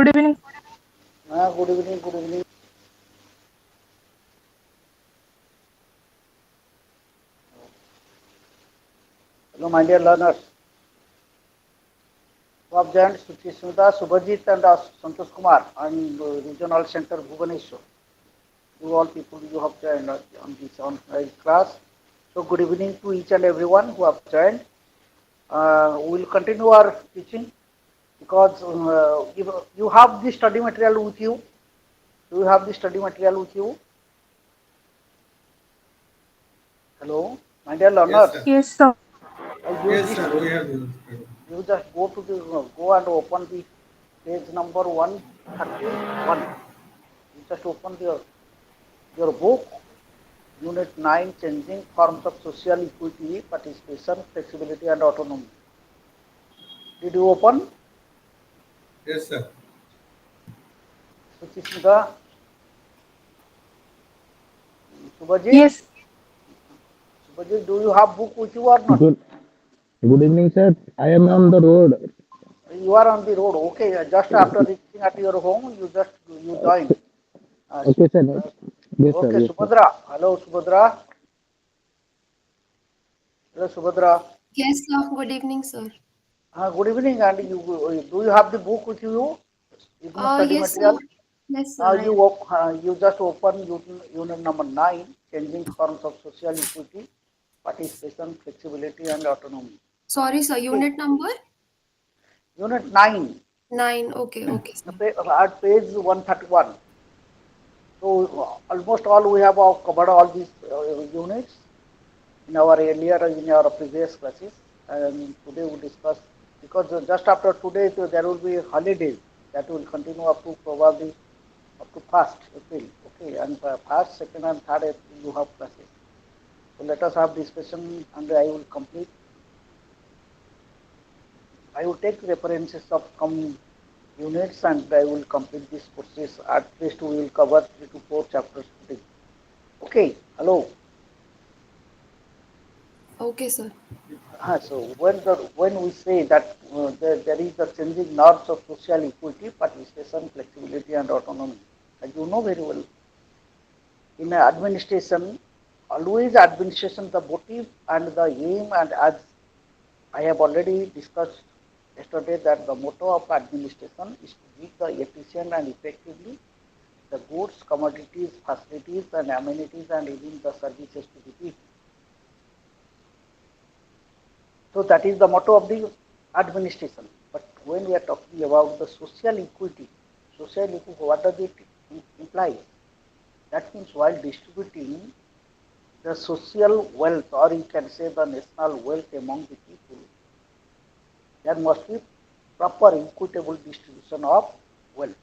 Good evening. Good evening, good evening. Hello, my dear learners. who have joined Smita, Subhajit, and Santosh Kumar and Regional Center Bhubaneswar. You all people you have joined on this online class. So good evening to each and everyone who have joined. We will continue our teaching because you have the study material with you. Do you have the study material with you? Hello, my dear Yes, learners. sir. Yes, sir. Use Yes, this. sir. We have used. You just go to the go and open the page number 131. You just open your book, Unit 9, Changing Forms of Social Equity, Participation, Flexibility and Autonomy. Did you open? Yes, sir. Suchishmita, Subhajit, Yes. Subhajit, do you have book with you or not? Good good evening, sir. I am on the road. You are on the road. Okay, just after reaching at your home, you join. Uh, Okay, sir. uh, Yes, sir. okay, Yes, sir. Subhadra. Hello, Subhadra. Hello, Subhadra. Yes, sir. Good evening, sir. Good evening. And do you have the book with you? Ignore study Yes, sir. material. Yes, sir. You just open unit number 9, changing forms of social equity, participation, flexibility, and autonomy. Sorry, sir. Okay, Unit number unit 9, 9. Okay, okay, sir. at page 131. So almost all we have covered all these units in our earlier in our previous classes, and today we discuss because just after today there will be holidays that will continue up to probably up to 1st April. Okay, and 1st, 2nd, and 3rd April you have classes. So let us have discussion, and I will complete. I will take references of coming units, and I will complete this courses. At least we will cover 3 to 4 chapters today. Okay. Hello. Okay, sir. So when we say that there is a changing norms of social equity, participation, flexibility, and autonomy, as you know very well, in administration, always administration the motive and the aim, and as I have already discussed yesterday that the motto of administration is to give the efficient and effectively the goods, commodities, facilities, and amenities, and even the services to the people. So that is the motto of the administration. But when we are talking about the social equity, what does it imply? That means while distributing the social wealth, or you can say the national wealth among the people, there must be proper equitable distribution of wealth.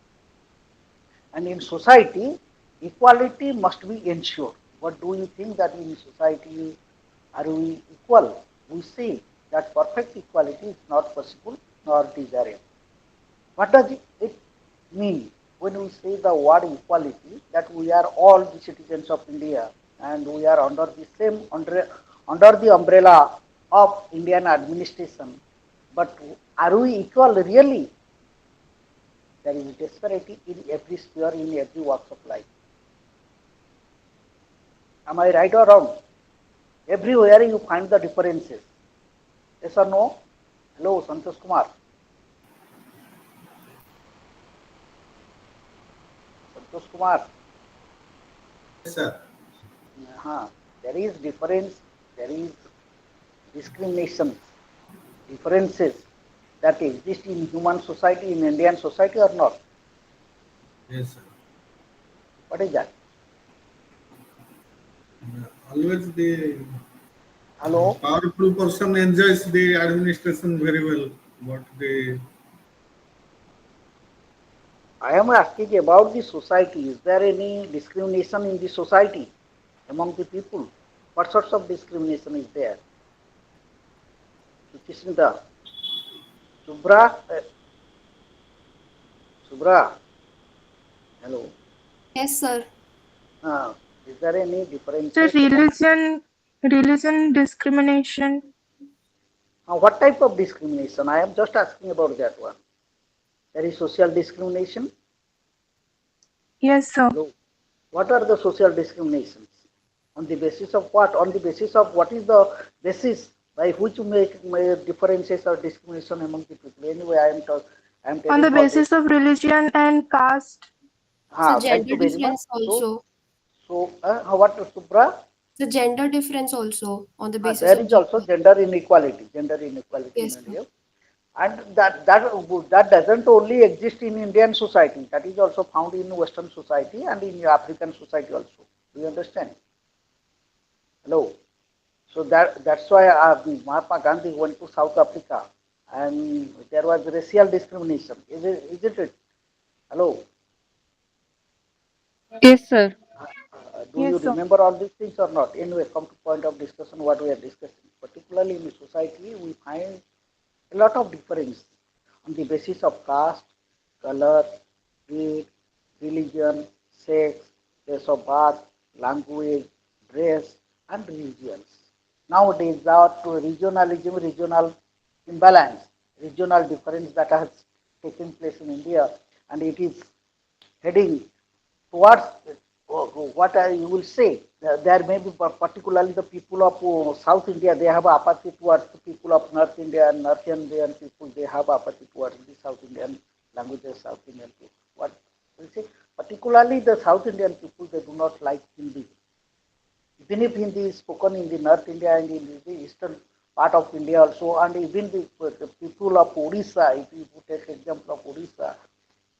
And in society, equality must be ensured. What do you think that in society are we equal? We say that perfect equality is not possible nor desirable. What does it mean when we say the word equality? That we are all the citizens of India and we are under the same under the umbrella of Indian administration. But are we equal really? There is disparity in every sphere, in every walk of life. Am I right or wrong? Everywhere you find the differences. Yes or no? Hello, Santosh Kumar. Santosh Kumar. Yes, sir. There is difference, there is discrimination, differences that exist in human society, in Indian society or not? Yes, sir. What is that? Always the Hello? powerful person enjoys the administration very well. But the I am asking about the society. Is there any discrimination in the society among the people? What sorts of discrimination is there? Suchismita, Subra, Subra, hello. Yes, sir. Uh, is there any So differences among religion discrimination. what type of discrimination? I am just asking about that one. There is social discrimination. Yes, sir. Hello. What are the social discriminations? On the basis of what? On the basis of what is the basis by which you make differences or discrimination among the people? Anyway, I am On telling the all this. basis of religion and caste. So Thank you gender very much. difference also. What, Subra? The gender difference also on the basis There of is also gender. gender inequality in Yes, sir. India, and that doesn't only exist in Indian society. That is also found in Western society and in African society also. Do you understand? Hello. So that's why Mahatma Gandhi went to South Africa, and there was racial discrimination. Isn't it? Hello. Yes, sir. Do you Yes, sir. remember all these things or not? Anyway, come to point of discussion what we are discussing. Particularly in society, we find a lot of difference on the basis of caste, color, creed, religion, sex, place of birth, language, dress, and religions. Nowadays, that regionalism, regional imbalance, regional difference that has taken place in India, and it is heading towards what you will say. There may be particularly the people of South India, they have apathy towards the people of North India, and North Indian people, they have apathy towards the South Indian languages, South Indian people. What we say, particularly the South Indian people, they do not like Hindi. Even if Hindi is spoken in the North India and in the eastern part of India also, and even the people of Odisha, if you take example of Odisha,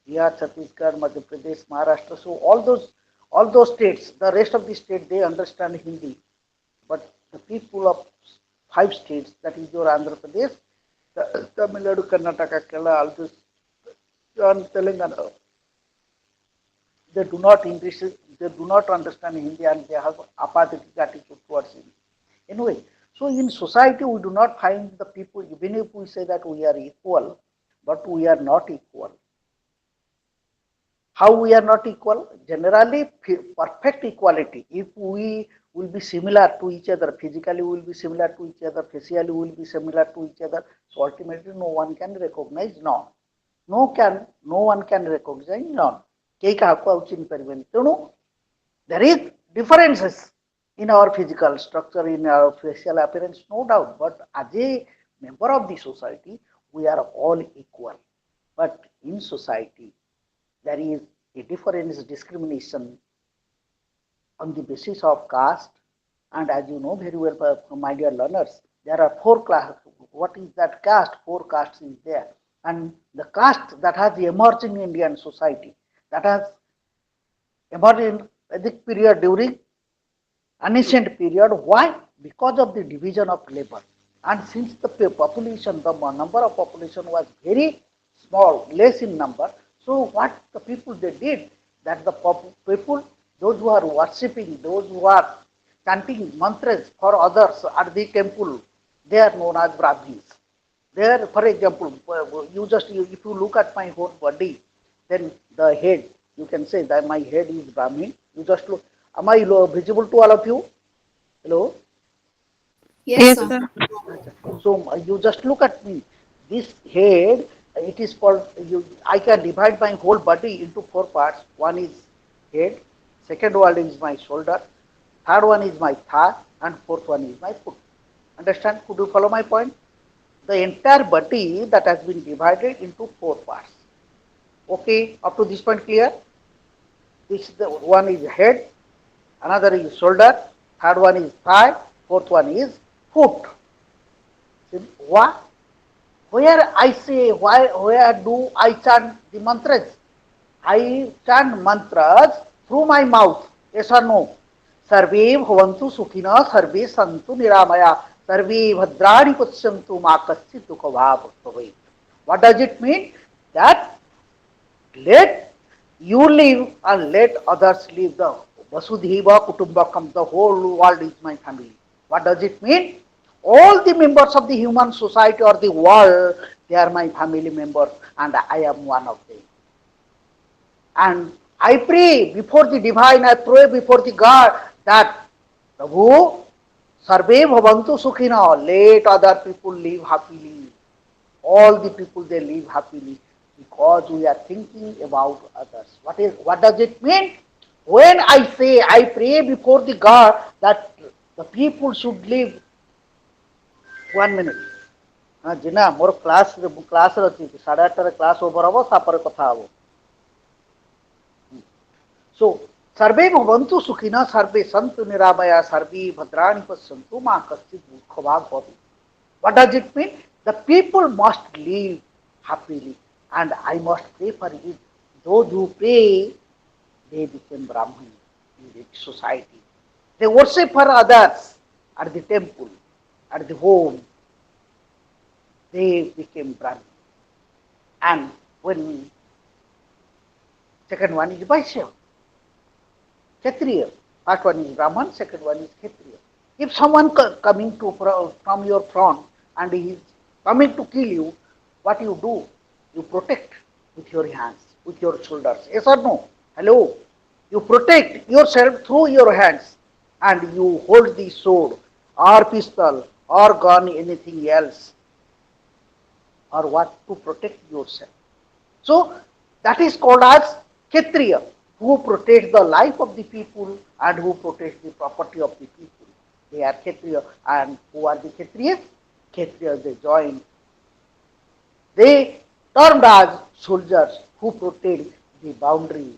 Bihar, Chhattisgarh, Madhya Pradesh, Maharashtra. So all those states, the rest of the state, they understand Hindi. But the people of 5 states, that is your Andhra Pradesh, Tamil Nadu, Karnataka, Kerala, all this, and Telangana, they do not English, they do not understand Hindi, and they have apathetic attitude towards Hindi. Anyway, so in society we do not find the people, even if we say that we are equal, but we are not equal. How we are not equal? Generally, perfect equality. If we will be similar to each other, physically we will be similar to each other, facially we will be similar to each other, so ultimately no one can recognize none. No one can recognize none. କେହି କାହାକୁ ଆଉ ଚିହ୍ନି ପାରିବେନି. ତେଣୁ there is differences in our physical structure, in our facial appearance, no doubt. But as a member of the society, we are all equal. But in society, there is a difference discrimination on the basis of caste, and as you know very well, my dear learners, there are 4 classes. What is that caste? 4 castes is there, and the caste that has emerged in Indian society, that has emerged in Vedic period, during ancient period. Why? Because of the division of labor, and since the population, the number of population was very small, less in number. So what the people they did, that the people, those who are worshipping, those who are chanting mantras for others at the temple, they are known as Brahmins. There, for example, if you look at my whole body, then the head, you can say that my head is Brahmin. You just look. Am I visible to all of you? Hello. Yes, Yes, sir. sir. So you just look at me. This head, it is called. I can divide my whole body into 4 parts. One is head. Second one is my shoulder. Third one is my thigh, and fourth one is my foot. Understand? Could you follow my point? The entire body that has been divided into 4 parts. Okay, up to this point clear? This the one is head, another is shoulder, third one is thigh, fourth one is foot. See, why? Where I say, where do I chant the mantras? I chant mantras through my mouth. Yes or no? Sarve bhavantu sukhina, sarve santu niramaya, sarve bhadrani pashyantu ma kaschit dukha bhaveet. What does it mean? That let you live and let others live. The Vasudhaiva Kutumbakam, the whole world is my family. What does it mean? All the members of the human society or the world, they are my family members, and I am one of them. And I pray before the divine, I pray before the God that Prabhu, Sarve Bhavantu Sukhina, let other people live happily. All the people they live happily. because we are thinking about others. What does it mean? When I say I pray before the God that the people should live 1 minute. ଜିନା ମୋର କ୍ଲାସରେ ଅଛି 8:30 class over ହବ ତାପରେ କଥା ହବ सो सर्वे भवन्तु सुखिनः सर्वे सन्तु निरामया सर्वे भद्राणि पश्यन्तु मा कश्चित् दुःखभाग् भवेत्. What does it mean? The people must live happily and I must pray for it. Those who pray, they become Brahmin in the society. They worship for others at the temple, at the home. They became Brahmin. And when second one is Vaishya, Kshatriya. First one is Brahman, second one is Kshatriya. If someone coming from your front and he is coming to kill you, what you do? You protect with your hands, with your shoulders. Yes or no? Hello? You protect yourself through your hands and you hold the sword or pistol or gun, anything else, or what to protect yourself. So that is called as Kshatriya, who protects the life of the people and who protects the property of the people. They are Kshatriya. And who are the Kshatriyas? Kshatriyas, they join. They termed as soldiers who protect the boundary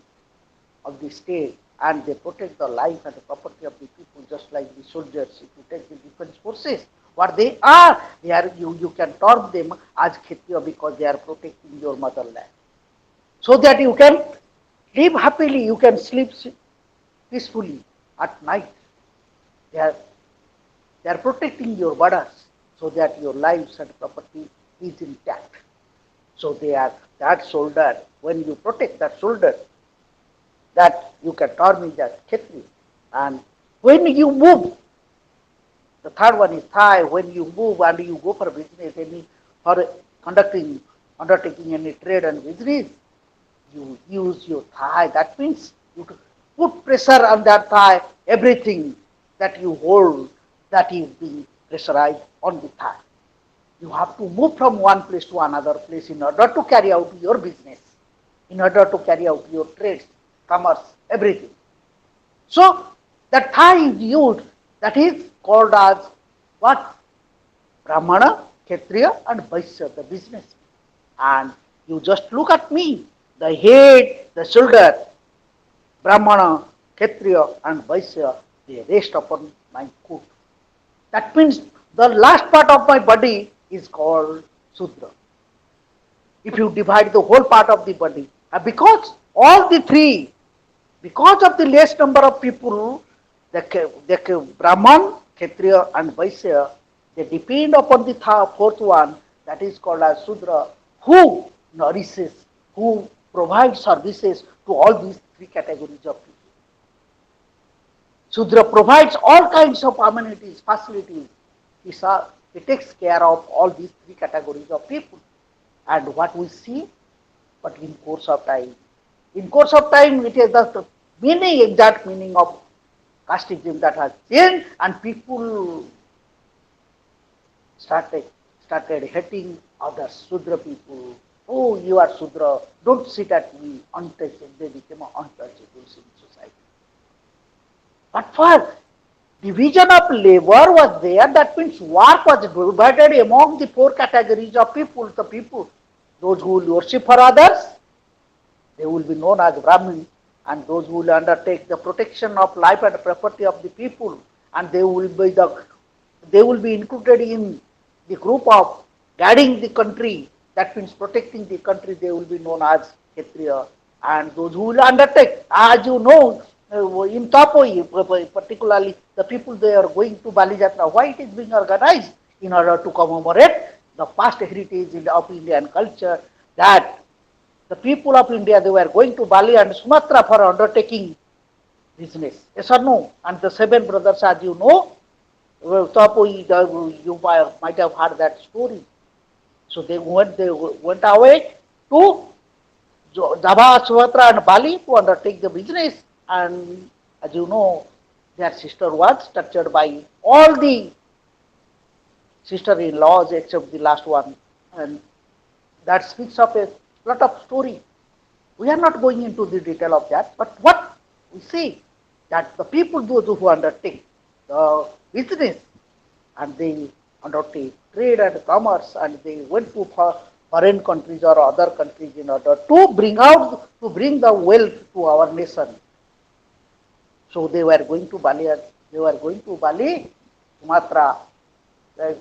of the state and they protect the life and the property of the people, just like the soldiers. If you take the defense forces, what they are you can term them as Kshatriya because they are protecting your motherland. So that you can live happily, you can sleep peacefully at night. They are protecting your borders so that your lives and property is intact. So they are that shoulder. When you protect that shoulder, that you can term it as Kshatriya. And when you move, the third one is thigh. When you move and you go for business, for undertaking any trade and business, you use your thigh. That means you put pressure on that thigh. Everything that you hold, that is being pressurized on the thigh. You have to move from one place to another place in order to carry out your business, in order to carry out your trades, commerce, everything. So that thigh is used. That is called as what? Brahmana, Kshatriya and Vaishya, the business. And you just look at me. The head, the shoulder, Brahmana, Kshatriya and Vaishya, they rest upon my foot. That means the last part of my body is called Sudra. If you divide the whole part of the body, because all the three, because of the less number of people, the Brahman, Kshatriya and Vaishya, they depend upon the fourth one, that is called as Sudra, who nourishes, who provides services to all these three categories of people. Sudra provides all kinds of amenities, facilities. He takes care of all these three categories of people. And what we see, but in course of time. In course of time, it is the exact meaning of casteism that has changed and people started hating others, Sudra people. Oh, you are Sudra, don't sit at me, untouchable. They became untouchables in society. But for division of labor was there, that means work was divided among the four categories of people. The people, those who will worship for others, they will be known as Brahmin, and those who will undertake the protection of life and property of the people, and they will be included in the group of guiding the country. That means protecting the country. They will be known as Kshatriya, and those who will undertake, as you know, in Tapoi, particularly the people they are going to Bali Jatra. Why it is being organized? In order to commemorate the past heritage of Indian culture, that the people of India, they were going to Bali and Sumatra for undertaking business. Yes or no? And the seven brothers, as you know, Tapoi, you might have heard that story. So they went away to Java, Sumatra and Bali to undertake the business. And as you know, their sister was tortured by all the sister-in-laws except the last one. And that speaks of a lot of story. We are not going into the detail of that, but what we see that the people, those who undertake the business and they undertake trade and commerce and they went to foreign countries or other countries in order to bring the wealth to our nation. So they were going to Bali, Sumatra, right?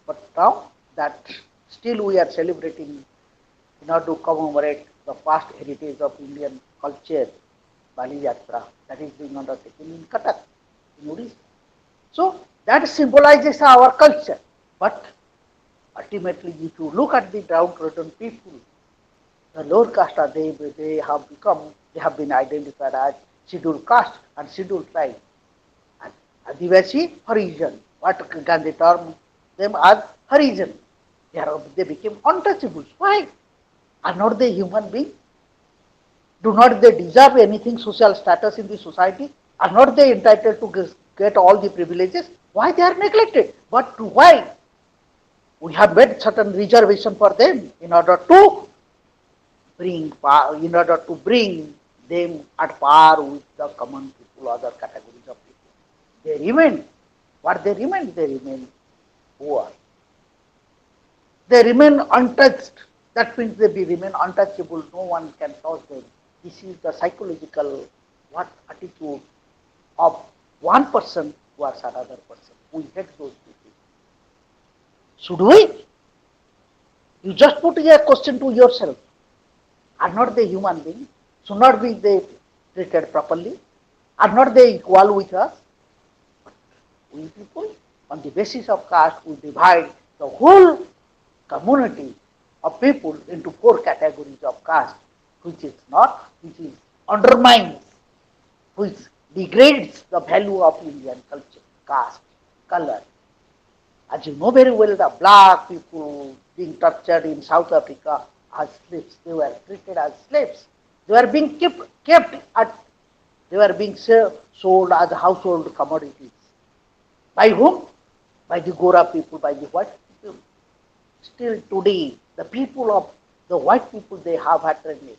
But now that still we are celebrating in order to commemorate the past heritage of Indian culture, Bali Yatra, that is being undertaken in Cuttack, in Odisha. So that symbolizes our culture. But ultimately, if you look at the downtrodden people, the lower caste, they have been identified as scheduled caste and scheduled tribe. And Adivasi, Harijan. What Gandhi termed them as Harijan. They became untouchables. Why? Are not they human beings? Do not they deserve anything social status in the society? Are not they entitled to get all the privileges? Why they are neglected? But why? We have made certain reservation for them in order to bring them at par with the common people, other categories of people. They remain. What they remain? They remain poor. They remain untouched. That means they remain untouchable. No one can touch them. This is the psychological attitude of one person towards another person. We hate those people. Should we? You just put a question to yourself. Are not they human beings? Should not be they treated properly? Are not they equal with us? We people, on the basis of caste, we divide the whole community of people into four categories of caste, which is undermines, which degrades the value of Indian culture, caste, color. As you know very well, the black people being tortured in South Africa as slaves, they were treated as slaves. They were being kept at, they were being sold as household commodities. By whom? By the Gora people, by the white people. Still today, the people of the white people, they have hatredness,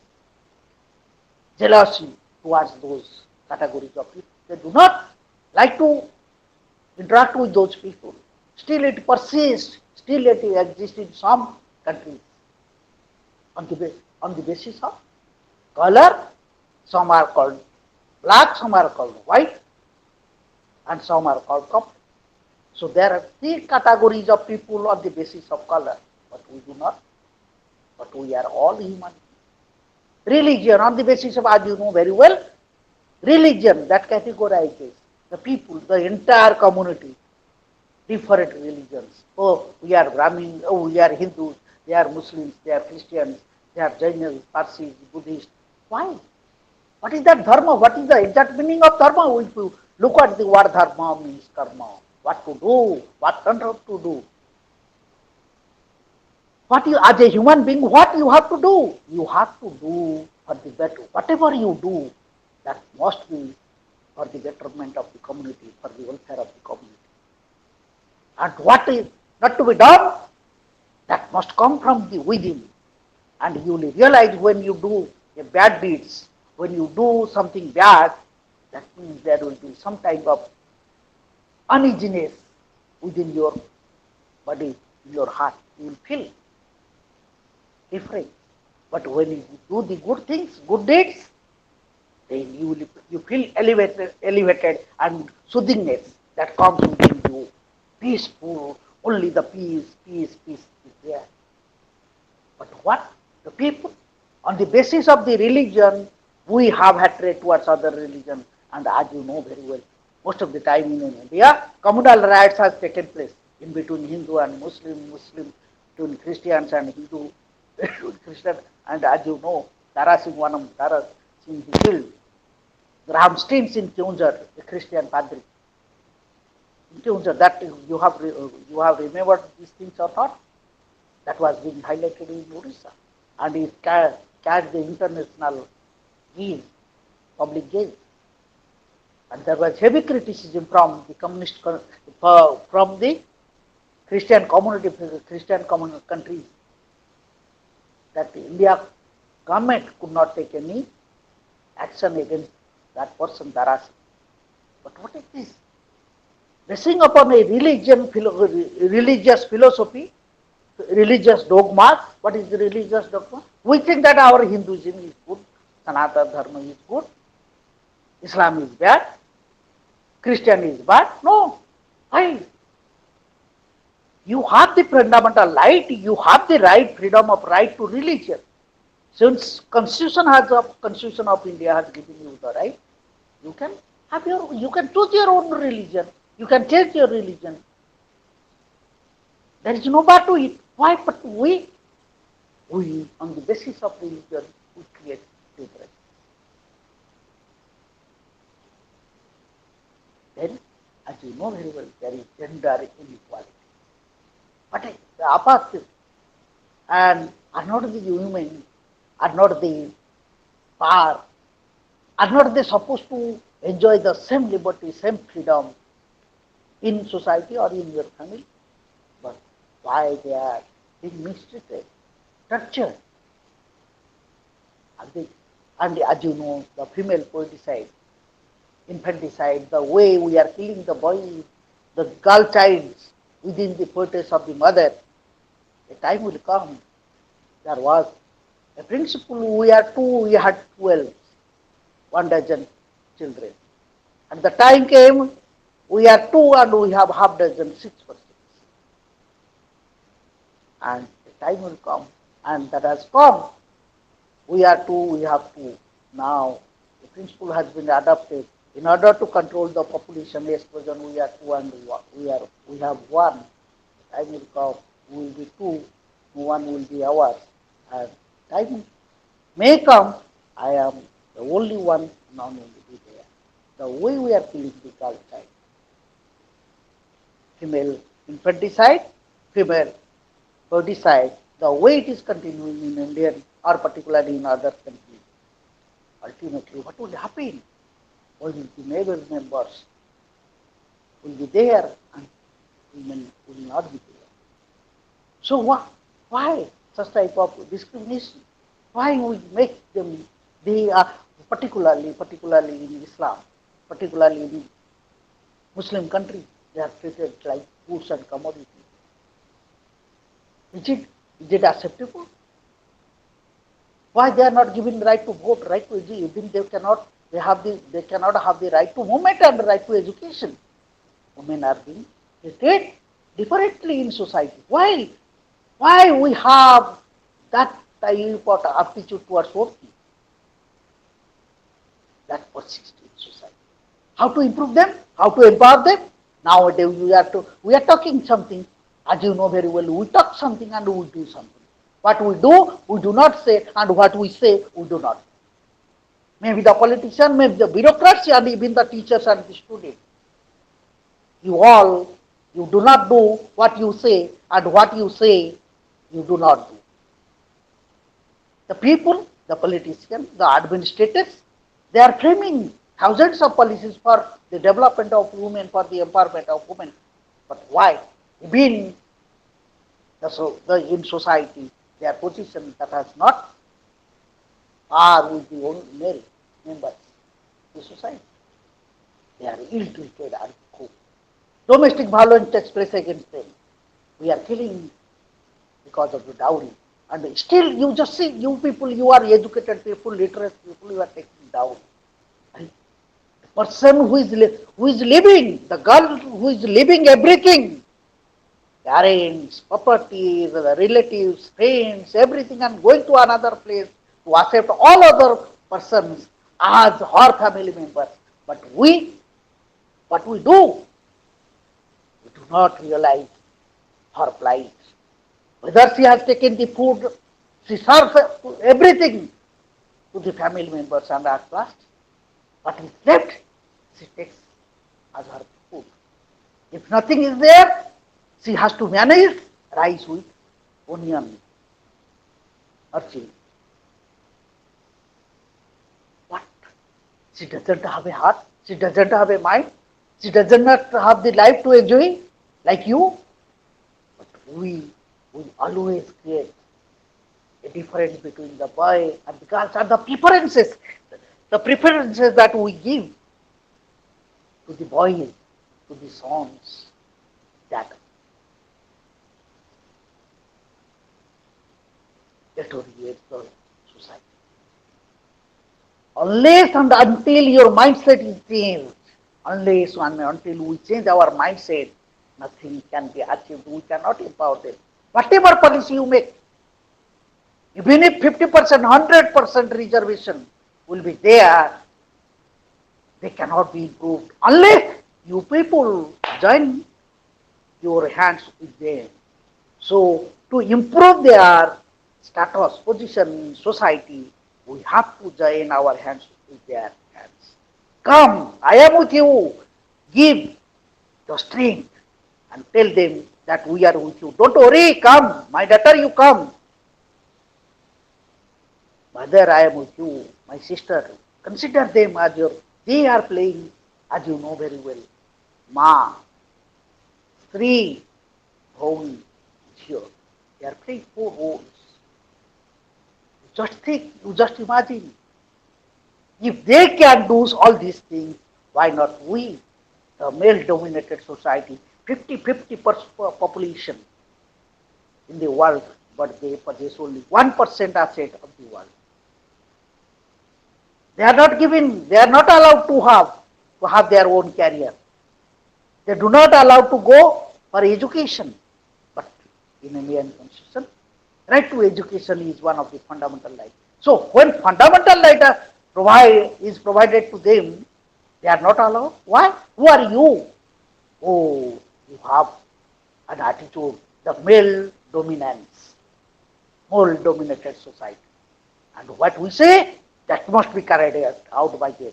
jealousy towards those categories of people. They do not like to interact with those people. Still it persists, still it exists in some countries on the basis of color. Some are called black, some are called white, and some are called copper. So there are three categories of people on the basis of color, but we do not. But we are all human. Religion on the basis of, as you know very well, religion that categorizes the people, the entire community, different religions. Oh, we are Brahmin, oh, we are Hindus, they are Muslims, they are Christians, they are Jainas, Parsis, Buddhists. Why? What is that dharma? What is the exact meaning of dharma? If you look at the word dharma means karma. What to do? What not to do? What you, as a human being, what you have to do? You have to do for the better. Whatever you do, that must be for the betterment of the community, for the welfare of the community. And what is not to be done, that must come from the within. And you will realize when you do a bad deeds, when you do something bad, that means there will be some type of uneasiness within your body, in your heart. You will feel different. But when you do the good things, good deeds, then you feel elevated and soothingness that comes within you. Peaceful, only the peace is there. But what? The people, on the basis of the religion, we have hatred towards other religion. And as you know very well, most of the time in India, communal riots has taken place in between Hindu and Muslim, between Christians and Hindu, Christian. And as you know, Tara Singh he killed Graham Steens in Keonjhar, a Christian padri. In Keonjhar, that you have remembered these things or not? That was being highlighted in Odisha. And it carried the international gaze, public gaze. And there was heavy criticism from the from the Christian community, Christian countries, that the India government could not take any action against that person, Darasi. But what is this? Basing upon a religious philosophy, religious dogmas. What is the religious dogma? We think that our Hinduism is good, Sanatana Dharma is good, Islam is bad, Christian is bad. No. Why? You have the fundamental right, you have the right, freedom of right to religion. Since Constitution of India has given you the right, you can you can choose your own religion, you can change your religion. There is no bar to it. Why? But we on the basis of religion, we create difference. Then, as you know very well, there is gender inequality. But the apathy and are not the women, are not the power, are not they supposed to enjoy the same liberty, same freedom in society or in your family? But why they are being mistreated, tortured? And as you know, the female poeticide, infanticide, the way we are killing the boy, the girl child within the fetus of the mother, a time will come. There was a principle, we are two, we had 12, 1 dozen children. And the time came, we are two and we have half dozen, 6 per 6. And the time will come, and that has come. We are two, we have 2. Now, the principle has been adopted. In order to control the population, explosion, we are 2 and we have 1. The time will come, we will be 2, 1 will be ours. And time may come, I am the only one, none will be there. The way we are killing the girl child, female infanticide, female poeticide, the way it is continuing in India or particularly in other countries, ultimately what will happen? When the neighbor members will be there and women will not be there. So why such type of discrimination? Why we make them, they are particularly in Islam, particularly in Muslim countries, they are treated like goods and commodities. Is it acceptable? Why they are not given right to vote, right to even they cannot have the right to movement and the right to education. Women are being treated differently in society. Why? Why we have that type of aptitude towards working? That persists in society. How to improve them? How to empower them? Nowadays we are talking something, as you know very well, we talk something and we do something. What we do not say, and what we say, we do not. Maybe the politician, maybe the bureaucracy, and even the teachers and the students. You do not do what you say, and what you say, you do not do. The people, the politicians, the administrators, they are framing thousands of policies for the development of women, for the empowerment of women. But why? Even in society, their position that has not are with the own male members of the society. They are ill-treated and cool. Domestic violence takes place against them. We are killing because of the dowry. And still you just see, you people, you are educated people, literate people, you are taking dowry. And the person who is living, the girl who is living everything, parents, properties, relatives, friends, everything, and going to another place to accept all other persons as her family members. But what we do, we do not realize her plight. Whether she has taken the food, she serves everything to the family members, and at last, what is left, she takes as her food. If nothing is there, she has to manage rice with onion or chili. What? She doesn't have a heart, she doesn't have a mind, she does not have the life to enjoy like you. But we always create a difference between the boy and the girls are the preferences that we give to the boys, to the sons, that deteriorates the society. Unless and until your mindset is changed, unless and until we change our mindset, nothing can be achieved. We cannot empower them. Whatever policy you make, even if 50%, 100% reservation will be there, they cannot be improved unless you people join your hands with them. So to improve their status, position in society, we have to join our hands with their hands. Come, I am with you. Give the strength and tell them that we are with you. Don't worry, come. My daughter, you come. Mother, I am with you. My sister, consider them as your, they are playing, as you know very well. Ma, Sri, Bhauni, here. They are playing four roles. Just think, you just imagine. If they can do all these things, why not we, the male-dominated society, 50-50 population in the world, but they possess only 1% asset of the world. They are not given, they are not allowed to have their own career. They do not allow to go for education. But in Indian constitution, right to education is one of the fundamental rights. So when fundamental right is provided to them, they are not allowed. Why? Who are you? Oh, you have an attitude, the male dominance, male dominated society. And what we say, that must be carried out by them.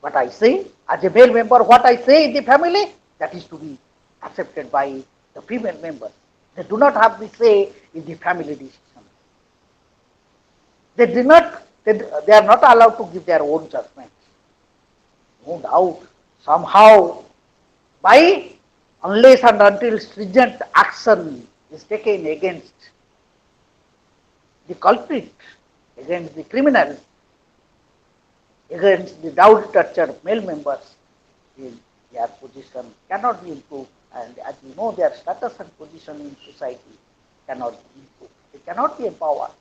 What I say, as a male member, what I say in the family, that is to be accepted by the female members. They do not have the say in the family decisions. They are not allowed to give their own judgment. No doubt, somehow, by unless and until stringent action is taken against the culprit, against the criminals, against the dowry tortured male members, their position cannot be improved, and as you know, their status and position in society cannot be improved. They cannot be empowered.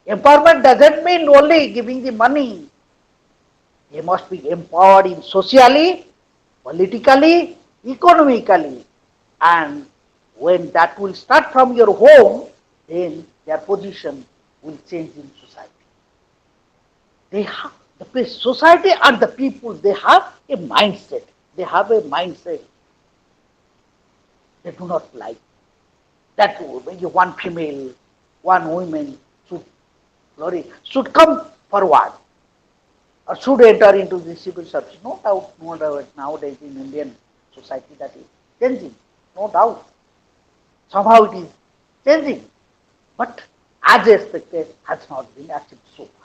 Empowerment doesn't mean only giving the money. They must be empowered in socially, politically, economically, and when that will start from your home, then their position will change in society. They have the society and the people, they have a mindset. They have a mindset. They do not like that one female, one woman should flourish, should come forward or should enter into the civil service. No doubt nowadays in Indian society that is changing. No doubt. Somehow it is changing. But as expected has not been achieved so far.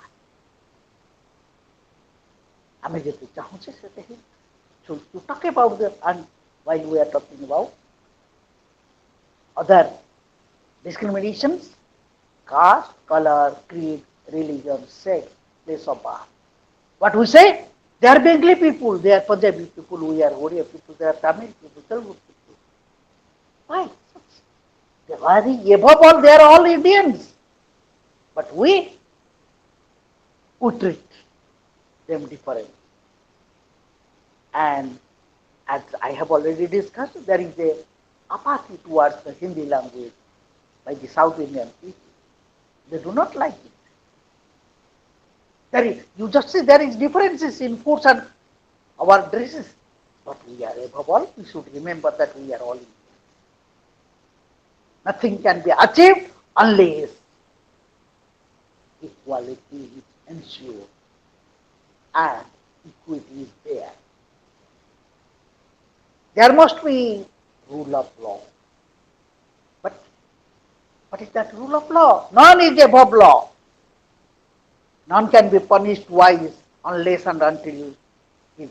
ଆମେ ଯେତେ ଚାହୁଁଛେ ସେତେ ହିଁ to talk about the, and while we are talking about other discriminations, caste, color, creed, religion, sex, place of birth. What we say? They are Bengali people, they are Punjabi people, we are Oriya people, they are Tamil people, Telugu people. Why? They are above all, they are all Indians. But we treat them different. And as I have already discussed, there is a apathy towards the Hindi language by the South Indian people. They do not like it. There is, you just see there is differences in foods and our dresses, but we are above all, we should remember that we are all Indians. Nothing can be achieved unless equality is ensured and equity is there. There must be rule of law. But what is that rule of law? None is above law. None can be punished twice unless and until his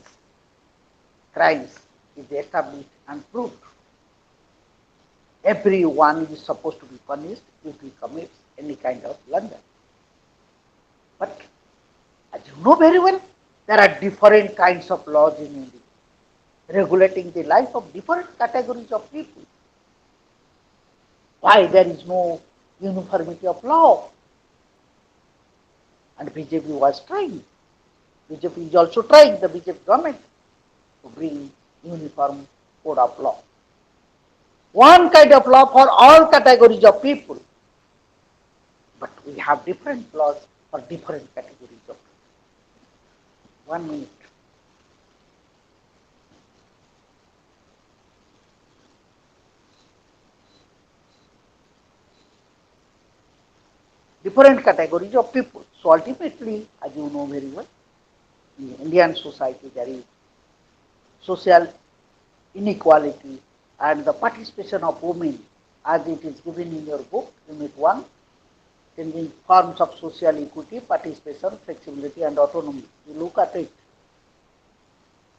crimes is established and proved. everyone is supposed to be punished if he commits any kind of blunder. But as you know very well, there are different kinds of laws in India regulating the life of different categories of people. Why there is no uniformity of law? And BJP was trying. BJP is also trying, the BJP government, to bring uniform code of law. One kind of law for all categories of people. But we have different laws for different categories of people. 1 minute. Different categories of people. So ultimately, as you know very well, in Indian society there is social inequality and the participation of women as it is given in your book, Unit 1, changing forms of social equity, participation, flexibility and autonomy. You look at it.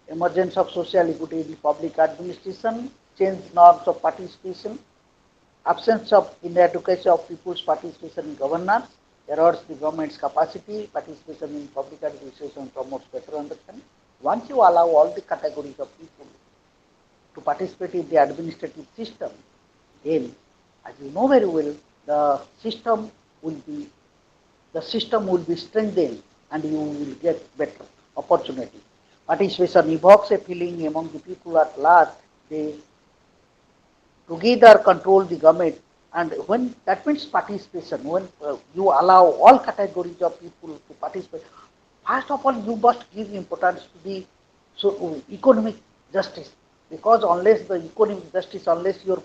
Emergence of social equity in the public administration, change norms of participation, absence of inadequacy of people's participation in governance, erodes the government's capacity, participation in public administration promotes better understanding. Once you allow all the categories of people to participate in the administrative system, then, as you know very well, the system will be strengthened and you will get better opportunity. Participation evokes a feeling among the people at large. They together control the government, and when that means participation, when you allow all categories of people to participate, first of all you must give importance to the economic justice, because unless the economic justice, unless your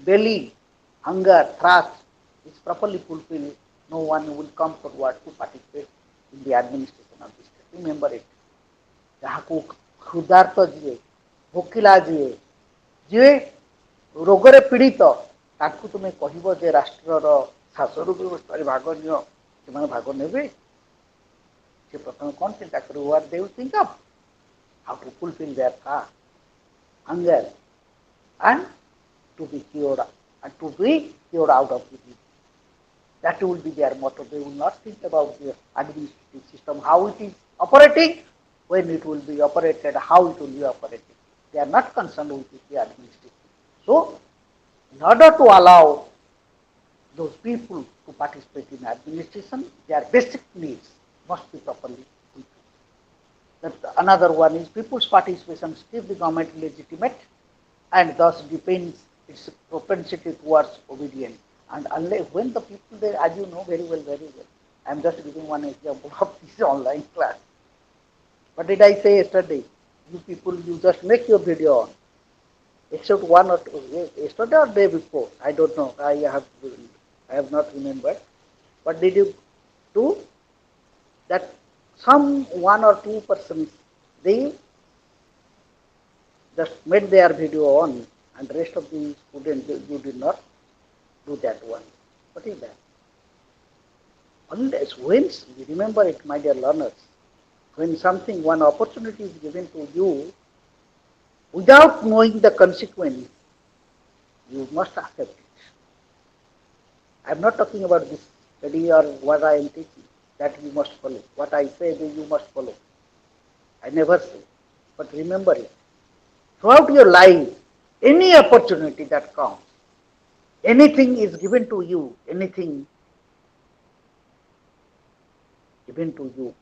belly hunger thirst is properly fulfilled, no one will come forward to participate in the administration of the state. Remember it. ଯାହାକୁ ହୃଦାର୍ଥ ଯିଏ, ଭୋକିଲା ଯିଏ ରୋଗରେ ପୀଡ଼ିତ, ତାଙ୍କୁ ତୁମେ କହିବ ଯେ ରାଷ୍ଟ୍ରର ଶାସନ ବ୍ୟବସ୍ଥାରେ ଭାଗ ନିଅ, ସେମାନେ ଭାଗ ନେବେ? ସେ ପ୍ରଥମେ କ'ଣ ଚିନ୍ତା କରିବେ? what they will think of, how to fulfill their hunger and to be cured out of disease. That will be their motto. They will not think about the administrative system, how it is operating, when it will be operated, how it will be operated. They are not concerned with the administration. So, in order to allow those people to participate in administration, their basic needs must be properly fulfilled. Another one is people's participation keeps the government legitimate and thus depends its propensity towards obedience. And unless when the people there, as you know very well, I am just giving one example of this online class. What did I say yesterday? You people, you just make your video on. Except one or two, yesterday or day before, I don't know. I have not remembered. What did you do? That some one or two persons, they just made their video on, and the rest of the students, you did not do that one. What is that? Unless, when, remember it, my dear learners, when something, one opportunity is given to you, without knowing the consequence, you must accept it. I am not talking about this study or what I am teaching, that you must follow. What I say, you must follow. I never say. But remember it. Throughout your life, any opportunity that comes, anything is given to you, anything given to you,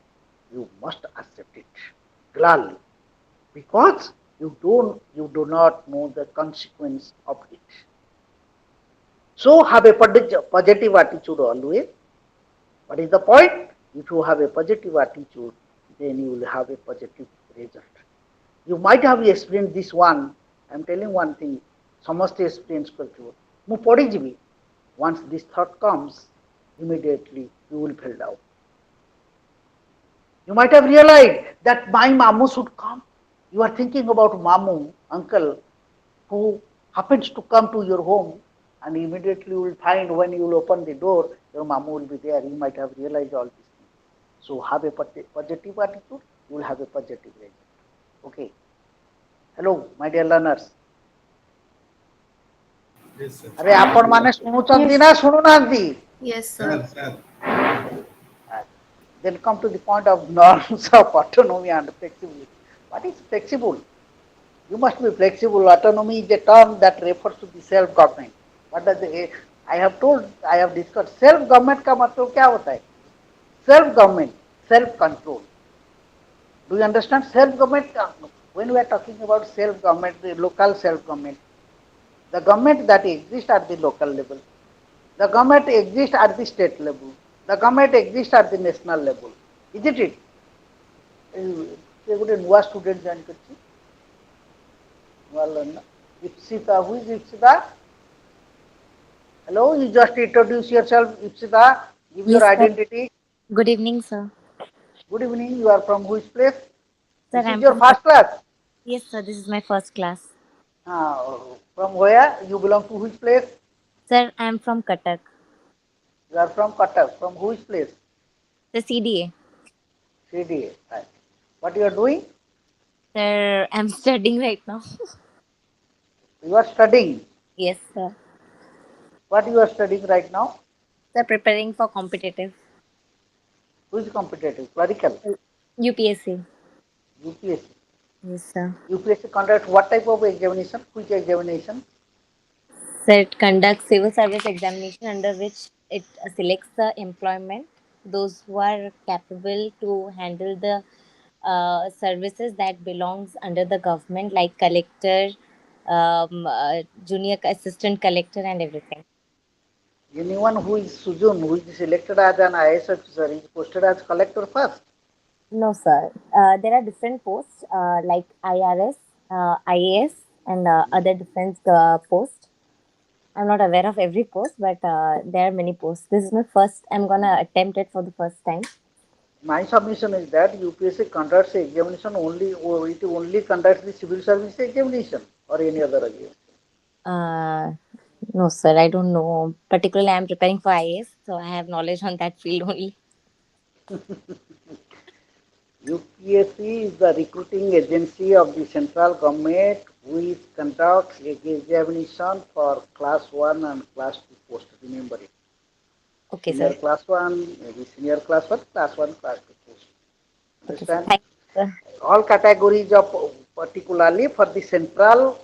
you must accept it gladly, because you do not know the consequence of it. So have a positive attitude always. What is the point? If you have a positive attitude, then you will have a positive result. You might have experienced this one. I am telling one thing. ସମସ୍ତେ experience କରିଥିବ. ମୁଁ ପଡ଼ିଯିବି. Once this thought comes, immediately you will fall down. You might have realized that my mamu should come. You are thinking about mamu, uncle, who happens to come to your home, and immediately you will find when you will open the door, your mamu will be there. You might have realized all these things. So have a positive attitude, you will have a positive result. Okay. Hello, my dear learners. Yes, sir. अरे आपण माने शुणुचंती Yes. ना शुणुनांती. Yes, sir. Sir. Then come to the point of norms of autonomy and flexibility. What is flexible? You must be flexible. Autonomy is a term that refers to the self-government. What does the, I have told, I have discussed. Self-government का मतलब क्या होता है? Self-government, self-control. Do you understand? Self-government, when we are talking about self-government, the local self-government, the government that exists at the local level, the government exists at the state level, the government exists at the national level. Isn't it? ସେ ଗୋଟେ ନୂଆ student join କରିଛି ନୂଆ learner Ipsita who is Ipsita hello you just introduce yourself Ipsita give your Yes, sir. identity Good evening, sir. good evening you are from which place Sir, this is I'm your from first class Yes, sir. This is my first class. from where you belong to which place Sir, I'm from Cuttack. you are from Cuttack from which place The CDA. CDA right. What you are doing Sir, I'm studying right now. you are studying Yes, sir. what you are studying right now Sir, preparing for competitive. which competitive clerical UPSC. UPSC Yes, sir. UPSC conducts what type of examination which examination Sir, it conducts civil service examination under which it selects the employment, those who are capable to handle the services that belongs under the government, like collector, junior assistant collector, and everything. anyone who is Sujun, who is selected as an IAS officer, is posted as collector first. No, sir. There are different posts like IRS, IAS, and other defense posts. I'm not aware of every post, but there are many posts. This is my first. I'm gonna attempt it for the first time. My submission is that UPSC conducts the examination only, or it only conducts the civil service examination or any other examination. Uh, no, sir. I don't know. Particularly, I'm preparing for IAS, so I have knowledge on that field only. UPSC is the recruiting agency of the central government which conducts examination for class 1 and class 2 post. Remember it. Okay, Senior sir. class 1, maybe senior class 1, class 1, class 2 post. Okay, sir. Understand? Thank you, sir. All categories of particularly for the central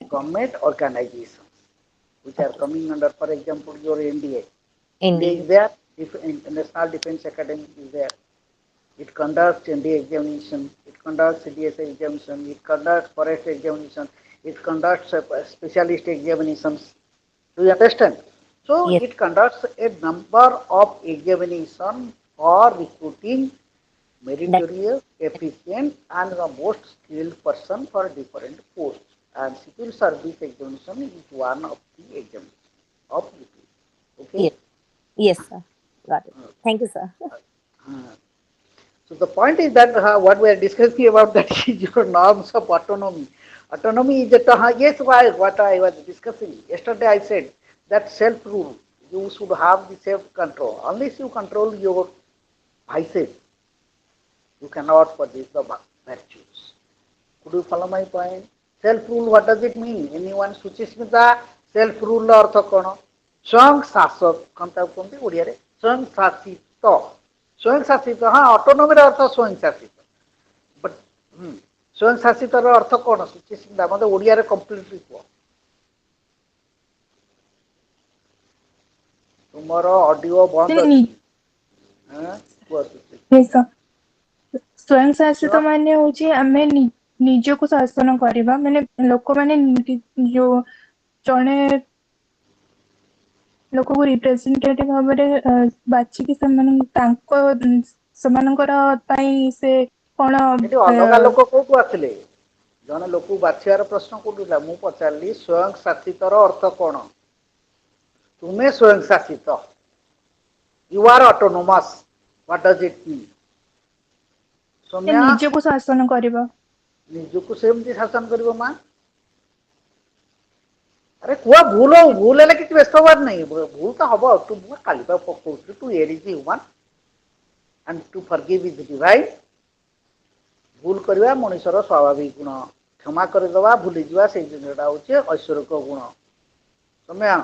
government organizations which are Okay. coming under, for example, your NDA. NDA Indeed. is there, National Defense Academy is there. It conducts NDA examination, it conducts CDSA examination, it conducts forest examination, it conducts specialist examinations. Do you understand? So Yes. it conducts a number of examinations for recruiting That. meritorious, efficient, and the most skilled person for different posts. And civil service examination is one of the examinations of UP. Okay? Yes. Yes, sir. Got it. Thank you, sir. Uh, so the point is that what we are discussing about that is your norms of autonomy. Autonomy is that yes, what I was discussing yesterday. I said that self rule. You should have the self control. Unless you control your vices, you cannot possess the virtues. Could you follow my point? Self-rule, what does it mean? Anyone Suchismita self-rule ର ଅର୍ଥ କ'ଣ? ସ୍ୱୟଂ ଶାସକ କ'ଣ ତାକୁ କୁହନ୍ତି ଓଡ଼ିଆରେ? ସ୍ୱୟଂ ଶାସିତ। ସ୍ୱୟଂ ଶାସିତ, ହଁ ଅଟୋନୋମିର ଅର୍ଥ ସ୍ୱୟଂ ଶାସିତ। ବଟ୍ ସ୍ୱୟଂ ଶାସିତର ଅର୍ଥ କ'ଣ? ସୁଚିସ୍ମିତା ମୋତେ ଓଡ଼ିଆରେ କମ୍ପ୍ଲିଟଲି କୁହ। ତୁମର ଅଡିଓ ବନ୍ଦ ଅଛି। କୁହ ସୁଚିସ୍ମିତା। ସ୍ୱୟଂ ଶାସିତ ମାନେ ହଉଛି ଆମେ ନିଜକୁ ଶାସନ କରିବା ମାନେ ଲୋକମାନେ ଯୋଉ ଜଣେ ଲୋକକୁ ରିପ୍ରେଜେଣ୍ଟେଟିଭ ଭାବରେ ବାଛିକି ସେମାନଙ୍କର ପାଇଁ ସେ କଣ ଏଠି ଅଲଗା ଲୋକ କୋଉଠୁ ଆସିଲେ? ଜଣେ ଲୋକକୁ ବାଛିବାର ପ୍ରଶ୍ନ କୋଉଠି ଥିଲା? ମୁଁ ପଚାରିଲି ସ୍ୱୟଂ ଶାସିତର ଅର୍ଥ କ'ଣ? ତୁମେ ସ୍ୱୟଂ ଶାସିତ। You are autonomous. What does it mean? Soumya ନିଜକୁ ଶାସନ କରିବା। ନିଜକୁ ସେମିତି ଶାସନ କରିବ ମା। ଆରେ କୁହ ଭୁଲ ହଉ, ଭୁଲ ହେଲେ କିଛି ବ୍ୟସ୍ତ ହବାର ନାହିଁ। ଭୁଲ ତ ହବ। ତୁ ମୁଁ କାଲି ବା କହୁଥିଲି to err is human and to forgive is divine. ଭୁଲ କରିବା ମଣିଷର ସ୍ୱାଭାବିକ ଗୁଣ। କ୍ଷମା କରିଦେବା, ଭୁଲିଯିବା ସେଇ ଜିନିଷଟା ହେଉଛି ଐଶ୍ୱରିକ ଗୁଣ। ସୌମ୍ୟା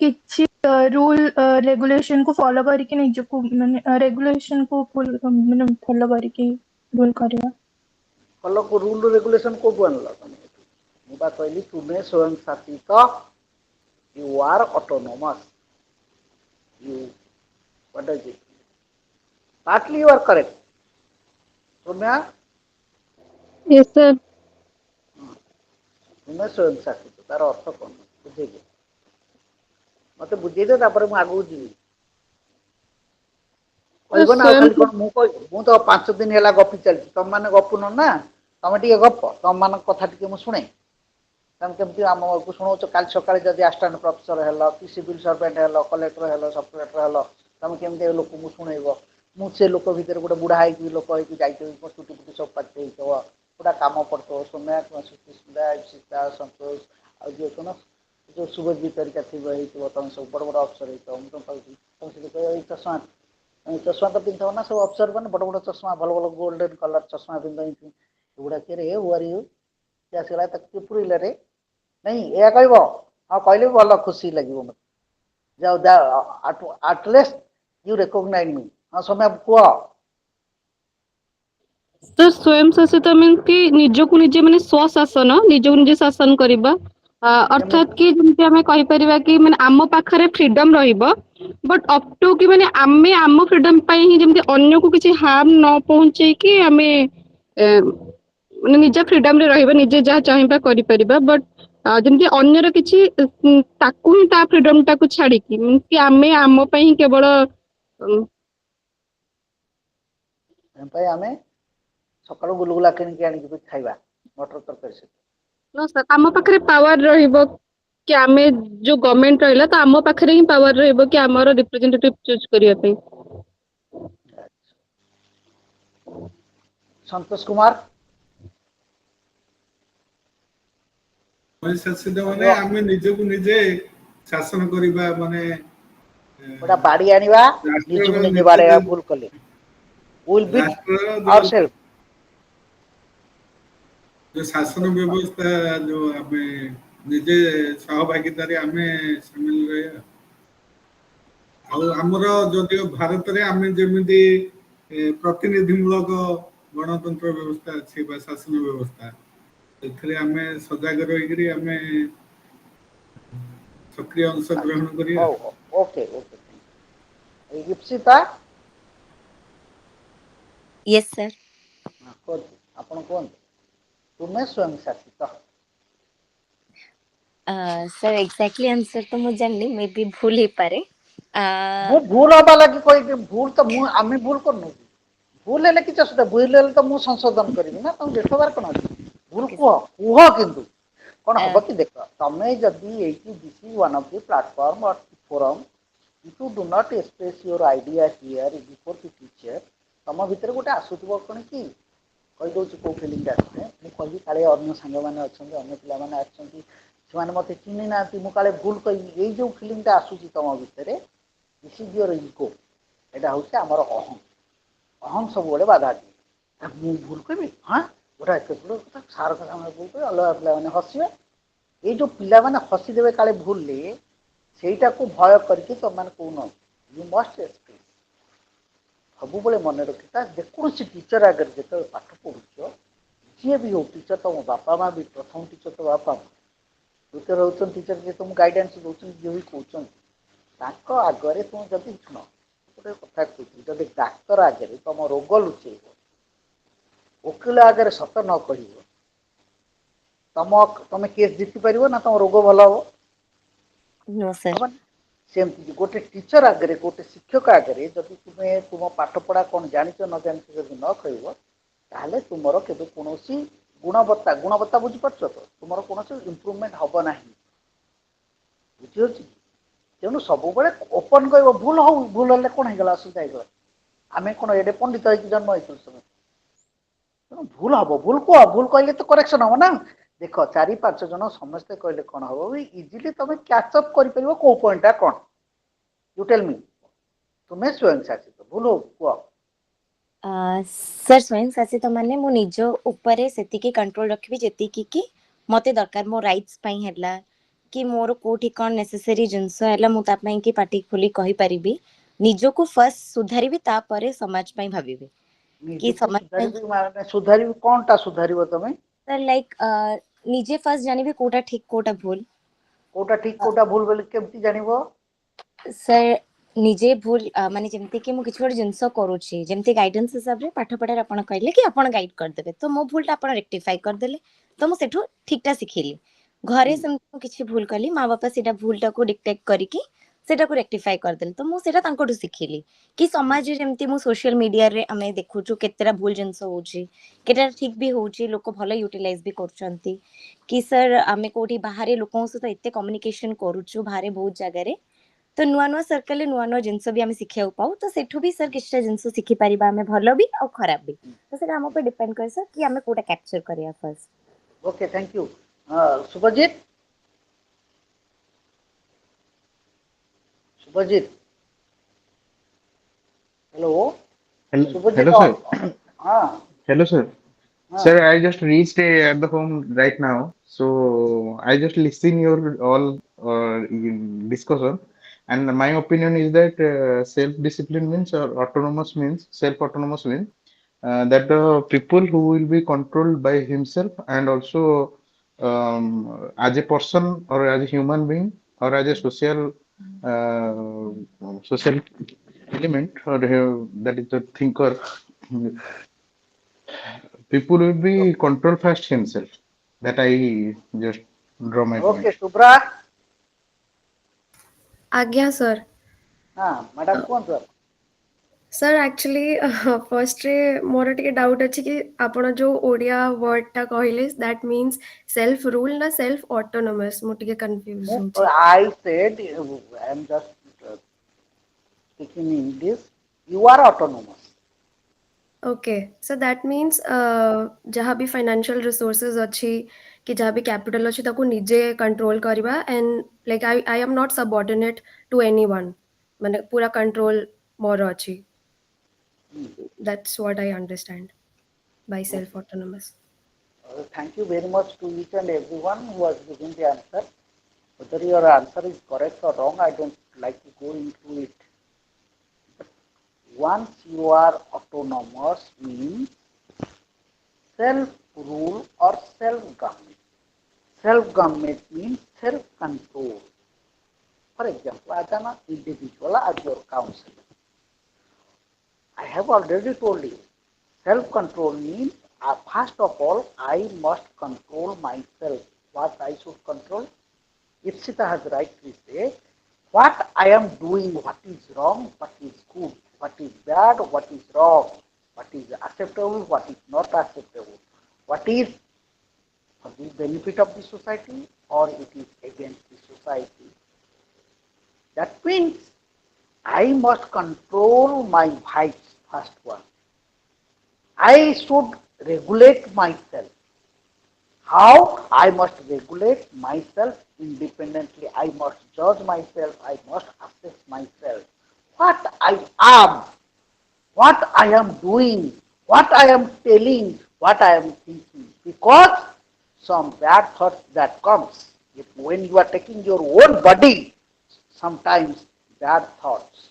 କିଛି रूल रेगुलेशन को फॉलो करके निजको माने रेगुलेशन को माने फॉलो करके रूल करवा फॉलो को रूल रेगुलेशन को बनला तमे ମୁଁ ବା କହିଲି ତୁମେ ସ୍ୱୟଂ ଶାସିତ you are autonomous you what is it partly you are correct Soumya Yes, sir. ତୁମେ ସ୍ୱୟଂ ଶାସିତ ତାର ଅର୍ଥ କ'ଣ ବୁଝେଇବେ ମତେ ବୁଝେଇଦେ ତାପରେ ମୁଁ ଆଗକୁ ଯିବି କହିବ ନା ଆଉ स्वयं ଖାଲି କ'ଣ ମୁଁ କହିବି ମୁଁ ତ 5 ଦିନ ହେଲା ଗପି ଚାଲିଛି ତମମାନେ ଗପୁନ ନା ତମେ ଟିକେ ଗପ ତମମାନଙ୍କ କଥା ଟିକେ ମୁଁ ଶୁଣେ ତମେ କେମିତି ଆମକୁ ଶୁଣଉଛ କାଲି ସକାଳେ ଯଦି ଆସିଷ୍ଟାଣ୍ଟ ପ୍ରଫେସର ହେଲ କି ସିଭିଲ ସର୍ଭେଣ୍ଟ ହେଲ କଲେକ୍ଟର ହେଲ ସବ୍ କଲେକ୍ଟର ହେଲ ତମେ କେମିତି ଲୋକଙ୍କୁ ଶୁଣେଇବ ମୁଁ ସେ ଲୋକ ଭିତରେ ଗୋଟେ ବୁଢ଼ା ହେଇକି ଲୋକ ହେଇକି ଯାଇଥିବି ମୋ ଚୁଟି ଫୁଟି ସବୁ ପାଚି ହେଇଥିବ ଗୋଟା କାମ ପଡ଼ିଥିବ ସୌମ୍ୟା ସୁଚିସ୍ମିତା ସୀତା ସନ୍ତୋଷ ଆଉ ଯିଏ କ'ଣ ଯେଉଁ ଶୁଭଜିତ ହେରିକା ଥିବ ହେଇଥିବ ତମେ ସବୁ ବଡ଼ ବଡ଼ ଅଫିସର ହେଇଥିବ ମୁଁ ତମେ ପାଉଛି ତମେ ସେଠି କହିବ ଏଇ ଚଷମା ଚଷମା ତ ପିନ୍ଧିବ ନା ସବୁ ଅଫିସର ମାନେ ବଡ଼ ବଡ଼ ଚଷମା ଭଲ ଭଲ ଗୋଲ୍ଡେନ କଲର ଚଷମା ପିନ୍ଧନ୍ତି ଏଗୁଡ଼ା କିଏ ରେ ହୁ ଆର୍ ୟୁ ସେ ଆସିଗଲା ତାକୁ କିଏ ପୁରେଇଲା ରେ ନାଇଁ ଏହା କହିବ ହଁ କହିଲେ ବି ଭଲ ଖୁସି ଲାଗିବ ମୋତେ ଯାଉ ଆଟଲିଷ୍ଟ ୟୁ ରେକଗ୍ନାଇଜ୍ ମି ହଁ ସୌମ୍ୟା କୁହ ତ ସ୍ୱୟଂ ଶାସିତ means କି ନିଜକୁ ନିଜେ ମାନେ ସ୍ୱଶାସନ ନିଜକୁ ନିଜେ ଶାସନ କରିବା ଅର୍ଥାତ୍ କେମିତି କି ଯେମିତି ଆମେ କହିପାରିବା କି ମାନେ ଆମ ପାଖରେ ଫ୍ରିଡମ ରହିବ ବଟ୍ ଅପ୍ ଟୁ କି ମାନେ ଆମେ ଆମ ଫ୍ରିଡମ ପାଇଁ ହିଁ ଯେମିତି ଅନ୍ୟକୁ କିଛି ହାର୍ମ ନ ପହଞ୍ଚେଇକି ଆମେ ମାନେ ନିଜ ଫ୍ରିଡମ ରେ ରହିବା ନିଜେ ଯାହା ଚାହିଁବା କରିପାରିବା ବଟ୍ ଯେମିତି ଅନ୍ୟର କିଛି ତାକୁ ହିଁ ତା ଫ୍ରିଡମ ଟାକୁ ଛାଡିକି କି ଆମେ ଆମ ପାଇଁ ହିଁ କେବଳ ପାଇଁ ଆମେ ସକାଳୁ ଗୁଲଗୁଲା କିଣିକି ଆଣିକି ବି ଖାଇବା ମଟର ତରକାରୀ ସହିତ ଆମ ପାଖରେ ପାୱାର ରହିବ କି ଆମେ ଯୋଉ ଗଭର୍ଣ୍ଣମେଣ୍ଟ ରହିଲା ତ ଆମ ପାଖରେ ହିଁ ପାୱାର ରହିବ କି ଆମର ରିପ୍ରେଜେଣ୍ଟେଟିଭ ଚୁଜ୍ କରିବା ପାଇଁ ସନ୍ତୋଷ କୁମାର ଶାସିତ ମାନେ କହିବ ଆମେ ନିଜକୁ ନିଜେ ଶାସନ କରିବା ମାନେ ଗୋଟା ବାଡ଼ି ଆଣିବା ନିଜକୁ ରାଷ୍ଟ୍ରର ନିଜେ ନୀତି ବାଡ଼େଇବା ଭୁଲ କଲେ ୱିଲ୍ ବିଟ୍ ରାଷ୍ଟ୍ରର ଆୱାର ସେଲ୍ଫ ଯୋଉ ଶାସନ ବ୍ୟବସ୍ଥା ଯୋଉ ଆମେ ନିଜେ ସହଭାଗିତାରେ ଆମେ ସାମିଲ ରହିବା ଆଉ ଆମର ଯଦିଓ ଭାରତରେ ଆମେ ଯେମିତି ପ୍ରତିନିଧିମୂଳକ ଗଣତନ୍ତ୍ର ବ୍ୟବସ୍ଥା ଅଛି ବା ଶାସନ ବ୍ୟବସ୍ଥା ସେଥିରେ ଆମେ ସଜାଗ ରହିକରି ଆମେ ସକ୍ରିୟ ଅଂଶଗ୍ରହଣ କରିବା ହଉ okay okay Ipsita Yes, sir. କୁହନ୍ତୁ ଆପଣ କୁହନ୍ତୁ ତୁମେ ସ୍ୱୟଂ ଶାସିତ Sir, exactly answer तो ମୁଁ ଜାଣିନି ମେ ବି ଭୁଲ ହେଇପାରେ ମୁଁ ଭୁଲ ହବା ଲାଗି କହିବି ଭୁଲ ତ ମୁଁ ଆମେ ଭୁଲ କରୁନୁ ଭୁଲ ହେଲେ କିଛି ଅସୁବିଧା ଭୁଲ ହେଲେ ତ ମୁଁ ସଂଶୋଧନ କରିବି ନା ତମେ ଦେଖବାର କ'ଣ ଅଛି ଭୁଲ okay, କୁହ sir. କୁହ କିନ୍ତୁ କ'ଣ ହବ Uh, କି ଦେଖ ତମେ ଯଦି ଏଇଠି this is one of the platform or forum if you do not express your idea here before the teacher ତମ ଭିତରେ ଗୋଟେ ଆସୁଥିବ କ'ଣ କି କହିଦେଉଛି କେଉଁ ଫିଲିଂଟା ଆସୁଛି ମୁଁ କହିବି କାଳେ ଅନ୍ୟ ସାଙ୍ଗମାନେ ଅଛନ୍ତି ଅନ୍ୟ ପିଲାମାନେ ଅଛନ୍ତି ସେମାନେ ମୋତେ ଚିହ୍ନି ନାହାନ୍ତି ମୁଁ କାଳେ ଭୁଲ କହିବି ଏଇ ଯେଉଁ ଫିଲିଂଟା ଆସୁଛି ତମ ଭିତରେ ଦିସ୍ ଇଜ୍ ୟୁର ଇଗୋ ଏଇଟା ହେଉଛି ଆମର ଅହଂ ଅହଂ ସବୁବେଳେ ବାଧା ଦିଏ ମୁଁ ଭୁଲ କହିବି ହଁ ଗୋଟା ଏତେ ଭୁଲ କଥା ସାର କଥା ଭୁଲ କହିବି ଅଲଗା ପିଲାମାନେ ହସିବେ ଏଇ ଯେଉଁ ପିଲାମାନେ ହସିଦେବେ କାଳେ ଭୁଲରେ ସେଇଟାକୁ ଭୟ କରିକି ତମମାନେ କହୁନ ୟୁ ମଷ୍ଟ ଏକ୍ସପ୍ରେସ୍ ସବୁବେଳେ ମନେ ରଖିଥା ଯେକୌଣସି ଟିଚର ଆଗରେ ଯେତେବେଳେ ପାଠ ପଢ଼ୁଛ ଯିଏ ବି ହଉ ଟିଚର ତମ ବାପା ମା ବି ପ୍ରଥମ ଟିଚର ତ ବାପା ମା ଦ୍ୱିତୀୟ ହେଉଛନ୍ତି ଟିଚର ଯିଏ ତୁମକୁ ଗାଇଡାନ୍ସ ଦେଉଛନ୍ତି ଯିଏ ବି କହୁଛନ୍ତି ତାଙ୍କ ଆଗରେ ତୁମେ ଯଦି ଶୁଣ ଗୋଟେ କଥା କହୁଛି ଯଦି ଡାକ୍ତର ଆଗରେ ତମ ରୋଗ ଲୁଚେଇବ ଓକିଲ ଆଗରେ ସତ ନ କହିବ ତମେ କେସ୍ ଜିତି ପାରିବ ନା ତମ ରୋଗ ଭଲ ହବ no, sir. ହବନି ସେମିତି ଗୋଟେ ଟିଚର ଆଗରେ ଗୋଟେ ଶିକ୍ଷକ ଆଗରେ ଯଦି ତୁମେ ତୁମ ପାଠ ପଢ଼ା କ'ଣ ଜାଣିଛ ନ ଜାଣିଛ ଯଦି ନ କହିବ ତାହେଲେ ତୁମର କେବେ କୌଣସି ଗୁଣବତ୍ତା ବୁଝିପାରୁଛ ତ ତୁମର କୌଣସି ଇମ୍ପ୍ରୁଭମେଣ୍ଟ ହେବ ନାହିଁ ବୁଝିହେଉଛି ତେଣୁ ସବୁବେଳେ ଓପନ କହିବ ଭୁଲ ହଉ ଭୁଲ ହେଲେ କ'ଣ ହେଇଗଲା ଅସୁବିଧା ହେଇଗଲା ଆମେ କ'ଣ ଏଡ଼େ ପଣ୍ଡିତ ହେଇକି ଜନ୍ମ ହେଇଥିଲୁ ସବୁ ତେଣୁ ଭୁଲ ହବ ଭୁଲ କୁହ ଭୁଲ କହିଲେ ତ କରେକ୍ସନ ହବ ନା ଦେଖ 4-5 ଜଣ ସମସ୍ତେ କହିଲେ କ'ଣ ହବ ଇଜିଲି ତମେ କ୍ୟାଚ୍ ଅପ୍ କରିପାରିବ କୋଉ ପଏଣ୍ଟଟା କ'ଣ ୟୁ ଟେଲ୍ ମି ତୁମେ ସ୍ୱୟଂ ଶାସିତ ଭୁଲ ହଉ କୁହ ସାର୍ ସ୍ୱୟଂ ଶାସିତ ମାନେ ମୁଁ ନିଜ ଉପରେ ସେତିକି କଣ୍ଟ୍ରୋଲ ରଖିବି ଯେତିକି କି ମତେ ଦରକାର ମୋ ରାଇଟ୍ସ ପାଇଁ ହେଲା कि मोर कोठी कौन नेसेसरी जिनस है मु ता पई कि पार्टी खोली कहि परिबी निजको फर्स्ट सुधारिबी तापरे समाज पई भाबिबी कि ନିଜକୁ समाज पई ସୁଧାରିବି ମାନେ ସୁଧାରିବି କଣଟା ସୁଧାରିବ ତମେ? सर लाइक निजे फर्स्ट जानिबे कोटा ठीक कोटा भूल କୋଉଟା ଠିକ କୋଉଟା ଭୁଲ ବୋଲି କେମିତି ଜାଣିବ? सर निजे भूल माने जेमती कि मु किछ गोटे जिंस करूची जेमती गाइडेंस हिसाब रे पाठ पढा आपण कहले कि आपण गाइड कर देबे तो मो भूलटा आपण रेक्टिफाई कर देले तो मु सेठो ठीकटा सिखिली घरे सम किछ भूल कली माँ बापा सेटा भूलटा को डिटेक्ट करिकि सेटा को रेक्टिफाई कर देले तो मु सेटा तांकोठु सिखिली कि समाज रे जेमती मु सोशल मीडिया रे हमें देखुछु केतेरा भूल जिंस होउची केतेरा ठीक भी होउची लोक भलो यूटिलाइज भी करचंती कि सर आमे कोठी बाहरे लोकन सहित एते कम्युनिकेशन करूछु बाहरे बहुत जगह रे तो नुआ नुआ सर्कल नुआ नुआ जिनस भी आम शिखा पाऊ तो सेठू भी सर किछटा जिनस शिखि पारिबा आमे भलो भी और खराब भी तो सेटा हम पे डिपेंड करे सर कि आमे कोटा कैप्चर करिया first. Okay thank you. Subhajit Subhajit hello Hello, Subhajit hello, sir. हाँ Hello, sir. हाँ Sir, I just reached at the home right now, so I just listen your all discussion, and my opinion is that self-discipline means or autonomous means self-autonomous means that the people who will be controlled by himself and also as a person or as a human being or as a social element or that is the thinker people will be control first himself. That I just draw my point. Okay Shubhra आज्ञा sir हाँ madam कुहतु sir actually first ray मोर टिके doubt अछि कि आपण जो Odia word टा कहले that means self rule ना सेल्फ ऑटोनोमस मो टिके कंफ्यूज होछि। I said I am just speaking in English. You are autonomous. Okay so that means जहाँ भी फाइनेंशियल रिसोर्सेज अच्छी कि जहाँ भी कैपिटल अच्छी ताको निजे कंट्रोल करवा and like I am not subordinate to anyone माने पूरा कंट्रोल मोर अच्छी that's what I understand by self autonomous. Thank you very much to each and everyone who has given the answer. Whether your answer is correct or wrong, I don't like to go into it. But once you are autonomous means self-rule or self-government. Self-government means self-control. For example, as an individual, as your counselor, I have already told you, self-control means first of all, I must control myself. What I should control? Ipsita has rightly said, what I am doing, what is wrong, what is good, what is bad, what is wrong, what is acceptable, what is not acceptable, what is for the benefit of the society or it is against the society. That means I must control my vice, first one. I should regulate myself. How? I must regulate myself independently. I must judge myself. I must assess myself. What I am, what I am doing, what I am telling, what I am thinking. Because some bad thoughts that comes. When you are taking your own body, sometimes bad thoughts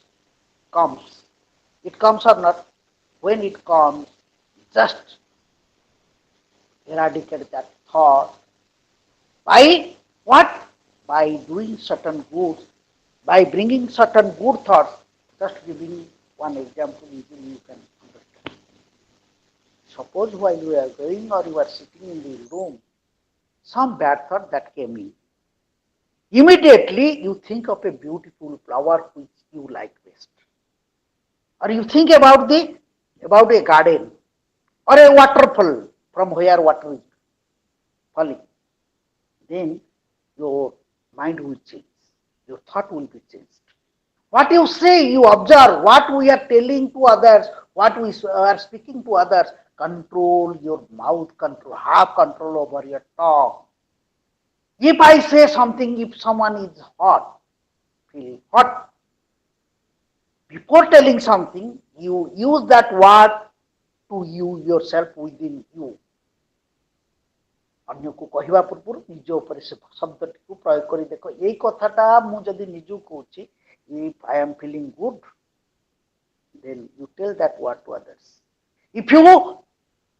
comes. It comes or not? When it comes, just eradicate that thought by what? By doing certain good, by bringing certain good thoughts. Just giving one example, easily you can understand. Suppose while you are going or you are sitting in the room, some bad thought that came in. Immediately you think of a beautiful flower which you like best, or you think about a garden or a waterfall from where water is falling. Then your mind will change, your thought will be changed. What you say, you observe, what we are telling to others, what we are speaking to others, control your mouth, have control over your tongue. If I say something, if someone is hot, feel hot, before telling something, you use that word to you yourself within you. अन्य को कहवा पूर्व निज उपर से शब्द को प्रयोग कर देख यही कथाटा मुझे निजू कहूँ if I am feeling good then you tell that word to others. If you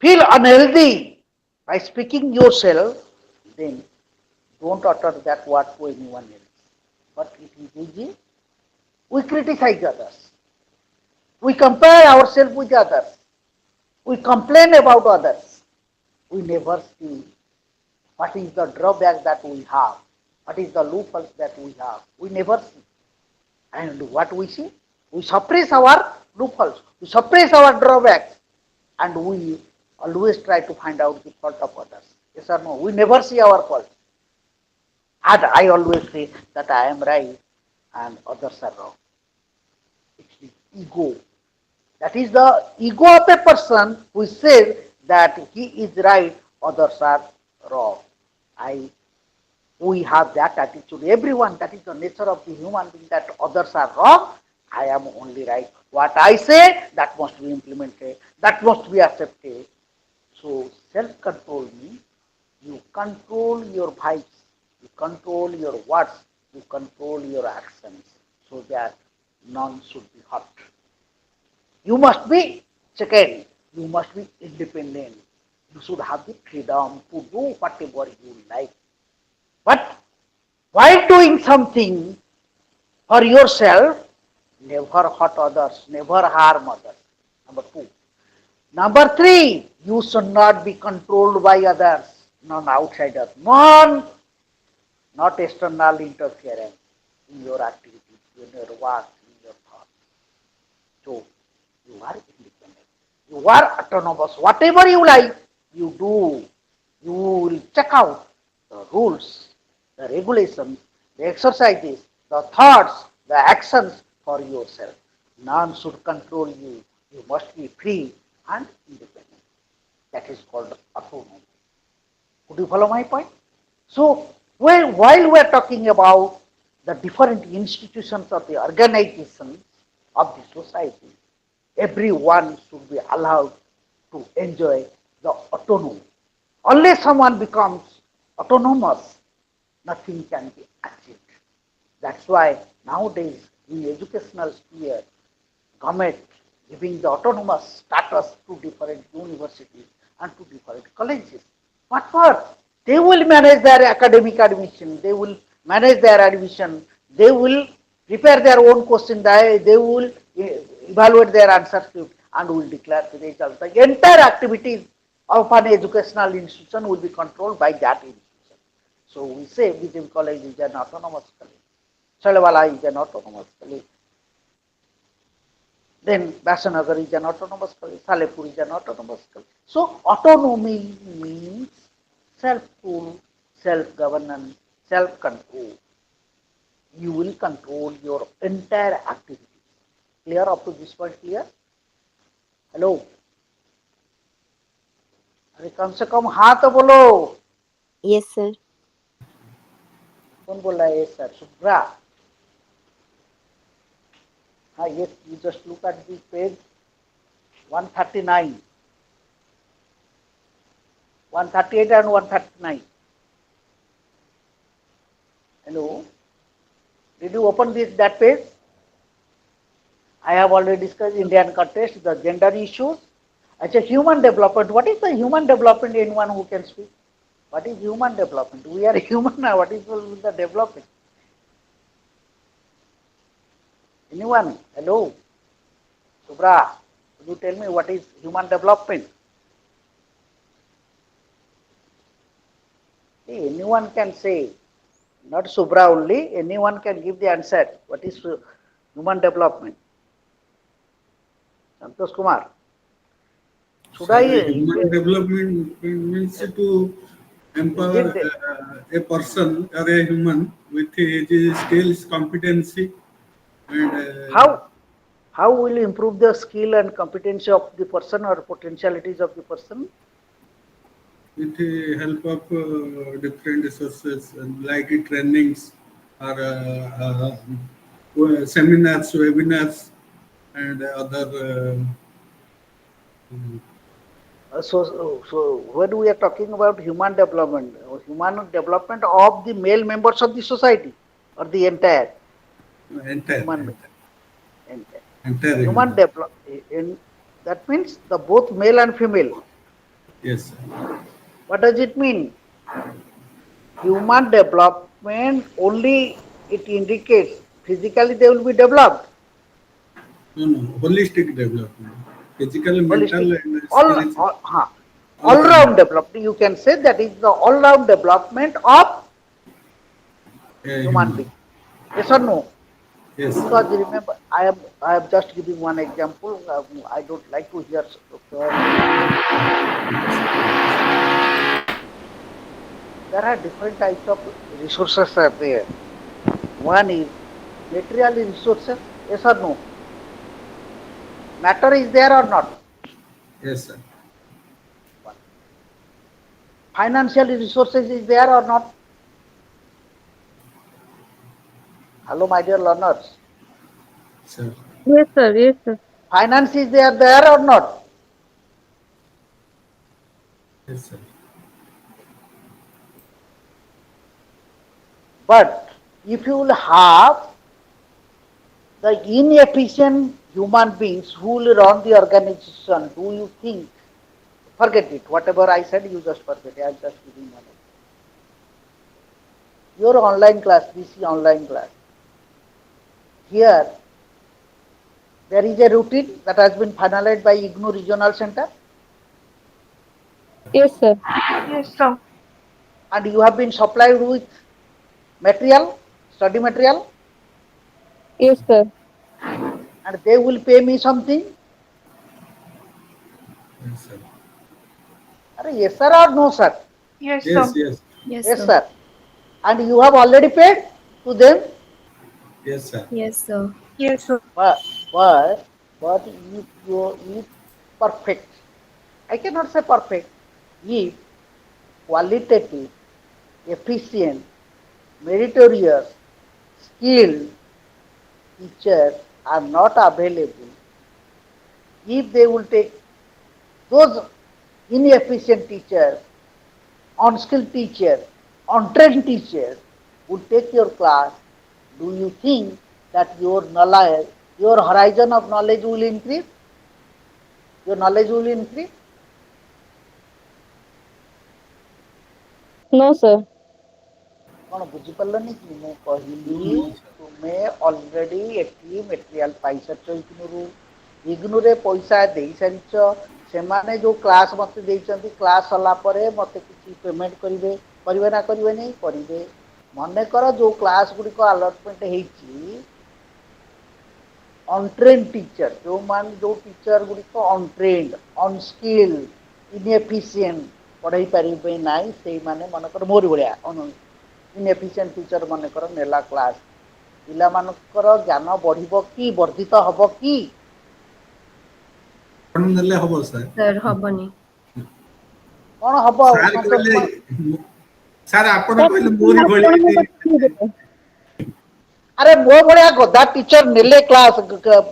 feel unhealthy by speaking yourself, then don't utter that word to anyone else. But it is easy. We criticize others. We compare ourselves with others. We complain about others. We never see what is the drawback that we have, what is the loopholes that we have. We never see. And what we see? We suppress our loopholes, we suppress our drawbacks, and we always try to find out the fault of others. Yes or no? We never see our fault. And I always say that I am right and others are wrong. It's the ego. That is the ego of a person who says that he is right, others are wrong. We have that attitude. Everyone, that is the nature of the human being, that others are wrong, I am only right. What I say, that must be implemented, that must be accepted. So self-control means you control your vibes, you control your words, you control your actions, so that none should be hurt. You must be, second, you must be independent. You should have the freedom to do whatever you like. But while doing something for yourself, never hurt others, never harm others. Number two. Number three, you should not be controlled by others, none outsiders, none, not external interference in your activities, in your work, in your thoughts. So you are independent. You are autonomous. Whatever you like, you do. You will check out the rules, the regulations, the exercises, the thoughts, the actions for yourself. None should control you. You must be free and independent. That is called autonomy. Could you follow my point? So, while we are talking about the different institutions of the organizations of the society, everyone should be allowed to enjoy the autonomy. Unless someone becomes autonomous, nothing can be achieved. That's why nowadays in educational sphere, government giving the autonomous status to different universities and to different colleges. What for? They will manage their academic admission, they will manage their admission, they will prepare their own question, they will evaluate their answer script and will declare the results. The entire activities of an educational institution will be controlled by that institution. So we say BJP College is an autonomous college, Chalwala is an autonomous college, then Basanagar is an autonomous college, Salepur is an autonomous college. So autonomy means self-rule, self-governance, self-control. You will control your entire activity. Clear up to this point? Clear? Hello? अरे कम से कम हाँ तो बोलो. Yes, sir. कौन बोल रहा है? Yes, sir. Subhra. Yes, you just look at the page 139, 138 and 139. Hello? Did you open that page? I have already discussed Indian context, the gender issues. Actually, human development. What is the human development? Anyone who can speak? What is human development? We are human now. What is the development? Anyone? Hello? Subra, could you tell me what is human development? See, anyone can say, not Subra only, anyone can give the answer. What is human development? Santosh Kumar. Should I? Human development means to empower a person or a human with his skills, competency, and how will you improve the skill and competency of the person or potentialities of the person? with the help of different resources like trainings or seminars, webinars, and other So when we are talking about human development of the male members of the society or the entire Entire, human being, entire entire human human. develop in that means the both male and female. Yes, sir. What does it mean? Human development only it indicates physically they will be developed, No, no, holistic development, physical, holistic, mental, and all, spiritual, all all round combined. development. You can say that is the all round development of human Human. being. Yes or no? Yes, sir. Because remember, I am just giving one example. I don't like to hear many examples. There are different types of resources are there. One is material resources. Yes or no? Matter is there or not? Yes, sir. One. Financial resources is there or not? Hello, my dear learners. Sir. Yes, sir. Yes, sir. Finance is there or not? Yes, sir. But if you will have the inefficient human beings who will run the organization, do you think? Forget it. Whatever I said, you just forget it. I am just giving one. Your online class, this is online class. Here, there is a routine that has been finalized by IGNOU Regional Center, Yes, sir. Yes, sir. and you have been supplied with material, study material, Yes, sir. and they will pay me something. Yes, sir. Yes, sir, or no, sir? Yes, Yes, sir. yes. Yes, Yes, sir. sir. And you have already paid to them. Yes, sir. Yes, sir. Yes, sir. But but but if perfect, I cannot say perfect. If qualitative, efficient, meritorious, skilled teachers are not available, if they will take those inefficient teachers, unskilled teachers, untrained teachers would take your class, do you think that your knowledge, your horizon of knowledge will increase? Your knowledge will increase? No, sir. कौन बुझिपारलनि कि मु कहली No, no, sir. तुमे already eighty material पाई सारछ इग्नू इग्नूरे पैसा दे सारिछ सेमाने जो class मते देइचंती class हला परे मते किछि पेमेंट करिवे करिवे ना करिवे नहीं करिवे मने कर जो क्लास गुडी को अलॉटमेंट हेछि अनट्रेन्ड टीचर जो मान जो टीचर गुडी को अनट्रेन्ड अनस्किल्ड इनएफिशिएंट पढ़ाई पारिबे नाही सेई माने मन कर मोर भलिया इनएफिशिएंट टीचर मन कर नेला क्लास पिला मानकर ज्ञान बढ़िबो कि वर्धित हबो कि ଆପଣ ନେଲେ ହବ ସାର୍। Sir, ହବନି। कौन हबो ସାର୍ संतोष କହିଲେ कुमार ସାର୍ ଆପଣ Sir, କହିଲେ ମୋରି ଭଳି ଆପଣଙ୍କ ଏଠି କଥା ଶୁଣିଦେବେ। अरे मो भलिया गधा टीचर नेले क्लास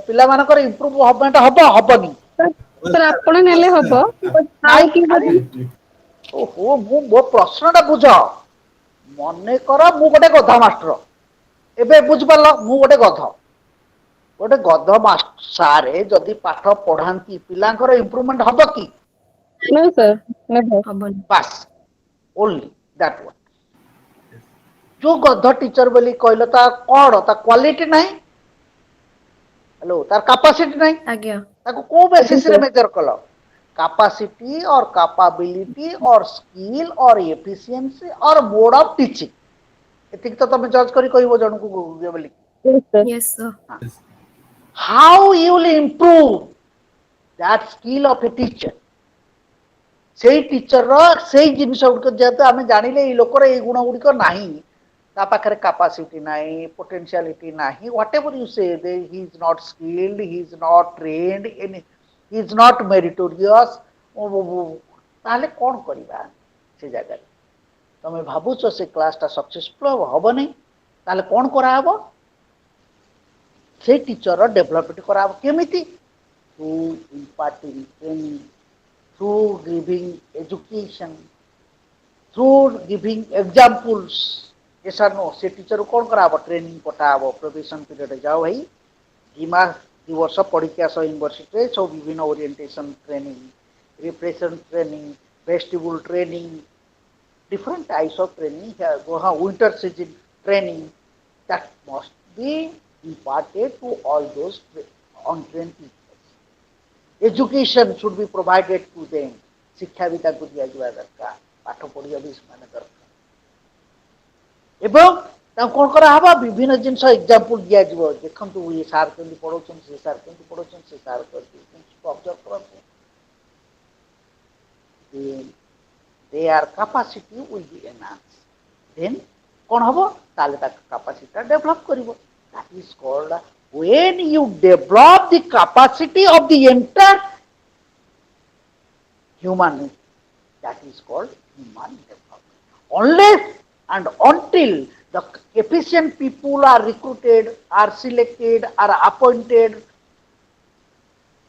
पिला मानकर इम्प्रूवमेंट हबो हबनी Sir, sir, ଆପଣ ନେଲେ ହବ but नाइ ଆଉ କିଏ अरे ଯଦି ओहो मो प्रश्नटा बुझ मने कर मु गोटे गधा मास्टर एबे बुझ पारल मु गोटे गध मास्टर सारे जदि पाठ पढ़ाती पिलांकर इम्प्रूवमेंट हबो कि no sir never ହବନି। बास ओनली दैट वन जो गध टीचर बोली कहल ता कौन ता क्वालिटी नहीं हेलो तार कैपेसिटी नहीं ଆଜ୍ଞା। ताको को बेसिस रे sir मेजर कल कैपेसिटी और कैपेबिलिटी और स्किल और एफिशिएंसी और मोड ऑफ टीचिंग एतिक तो तुम जज करी कहबो जन को बोली yes sir Yes, sir. How you will improve that skill of a teacher से टीचर से जिनस गुड़िक जेहेतु आम जानिले ये लोकर ये गुण गुड़िक नाही ता पाखरे कैपेसिटी नाही पोटेंशियलिटी नाही whatever you say he is not skilled he is not trained in he is not meritorious ताले कौन करिबा से जगह तुम भावुच से क्लासटा सक्सेसफुल हम नहीं ताले कौन करा हबो से टीचर डेवलपमेंट करा हबो केमिति through imparting training through giving education, through giving examples. Yes or no? से टीचर को कौन कराबो ट्रेनिंग पठाबो प्रोबेशन पीरियड जाओ भाई दिमा 2 वर्ष पढ़ी के आस यूनिवर्सिटी सब विभिन्न orientation training repression training vestibule training different types of training winter season training that must be imparted to all those untrained people. Education should be provided to them. शिक्षा भी ताकू दिया जावा दरकार पाठ पढ़िया भी ସେମାନେ दरकार ଏବଂ ତାଙ୍କୁ କଣ କରାହବ ବିଭିନ୍ନ ଜିନିଷ ଏକ୍ସାମ୍ପଲ ଦିଆଯିବ ଦେଖନ୍ତୁ ଏ ସାର୍ କେମିତି ପଢ଼ଉଛନ୍ତି ସେ ସାର୍ କେମିତି ପଢ଼ଉଛନ୍ତି ସେ ସାର୍ ଅବଜର୍ଭ କରନ୍ତୁ their capacity will be enhanced. Then कौन हबो ताले ता capacity develop करिवो. That is called when you develop the capacity of the entire human. That is called human development. Unless and until the efficient people are recruited, are selected, are appointed,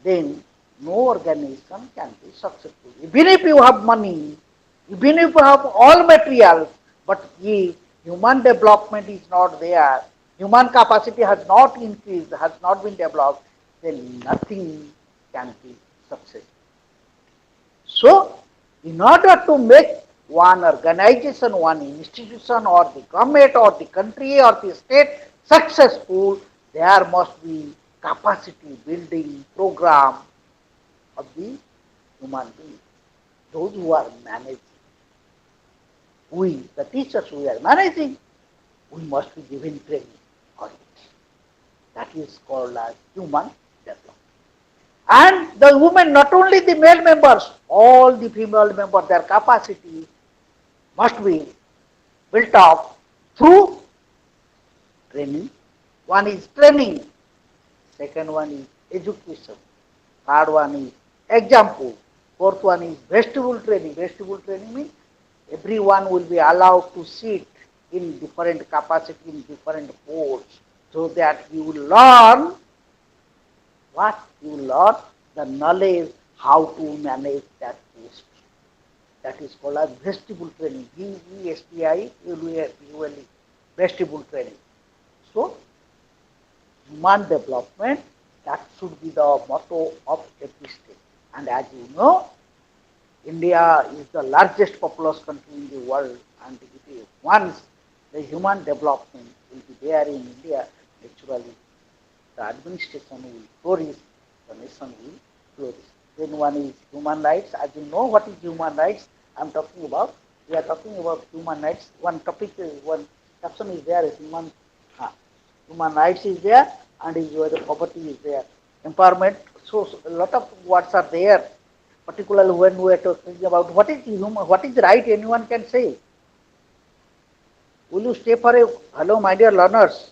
then no organization can be successful. Even if you have money, even if you have all material, but if human development is not there, human capacity has not increased, has not been developed, then nothing can be successful. So, in order to make one organization, one institution, or the government, or the country, or the state successful, there must be capacity building program of the human being, those who are managing. We, the teachers who are managing, we must be given training on it. That is called as human development. And the women, not only the male members, all the female members, their capacity must be built up through training. One is training, second one is education, third one is example, fourth one is vestibule training. Vestibule training means everyone will be allowed to sit in different capacity, in different posts, so that you will learn what? You will learn the knowledge how to manage that post. That is called as vestibule training. V-E-S-T-I-B-U-L-E, vestibule training. So, human development, that should be the motto of every state. And as you know, India is the largest populous country in the world, and once the human development will be there in India, naturally the administration will flourish, the nation will flourish. Then one is human rights. As you know what is human rights, I am talking about. We are talking about human rights. One topic is, one caption is there, human rights is there, and is where the poverty is there. Empowerment, so a lot of words are there, particularly when we are talking about what is human, what is right, anyone can say. Will you stay for a, hello my dear learners,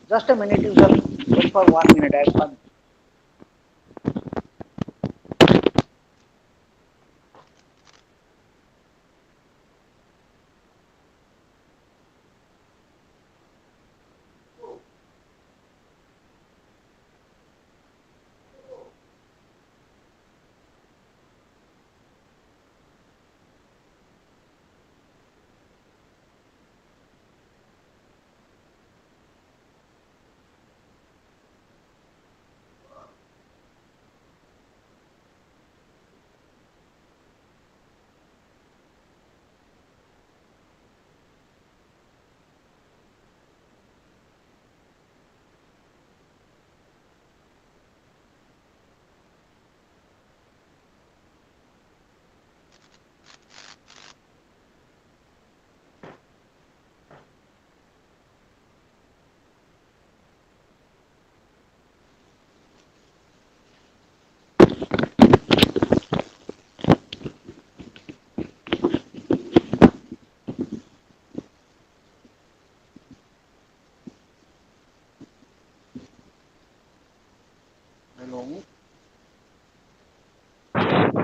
just a minute, you shall wait for 1 minute, I am.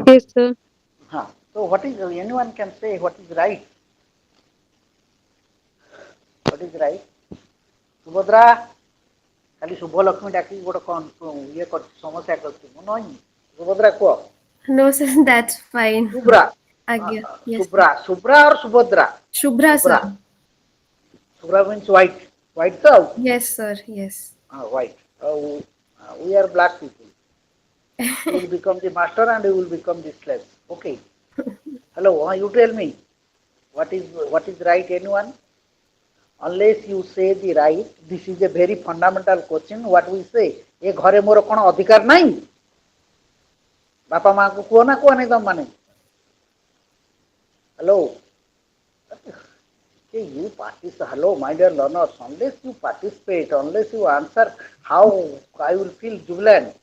Yes, sir. So what is, anyone can say what is right? What is right? Subhadra, खाली शुभ लक्ष्मी डाकी गोटे कौन ये समस्या कर सुभद्रा कह No, sir, that's fine. Subra. Agya. Yes, sir. Subra or Subhadra? Shubhra, sir. Subra. Subra means white. White so? Yes, sir. Yes. White. We are black people. You will become the master and you will become the slave. Okay. Hello, you tell me. What is right, anyone? Unless you say the right, this is a very fundamental question. What we say? ए घरे मोर कौन अधिकार नहीं? बापा माँ को कुह ना कुह नहीं तुम माने? Hello. Okay, you participate. Hello, my dear learners. Unless you participate, unless you answer, how I will feel jubilant.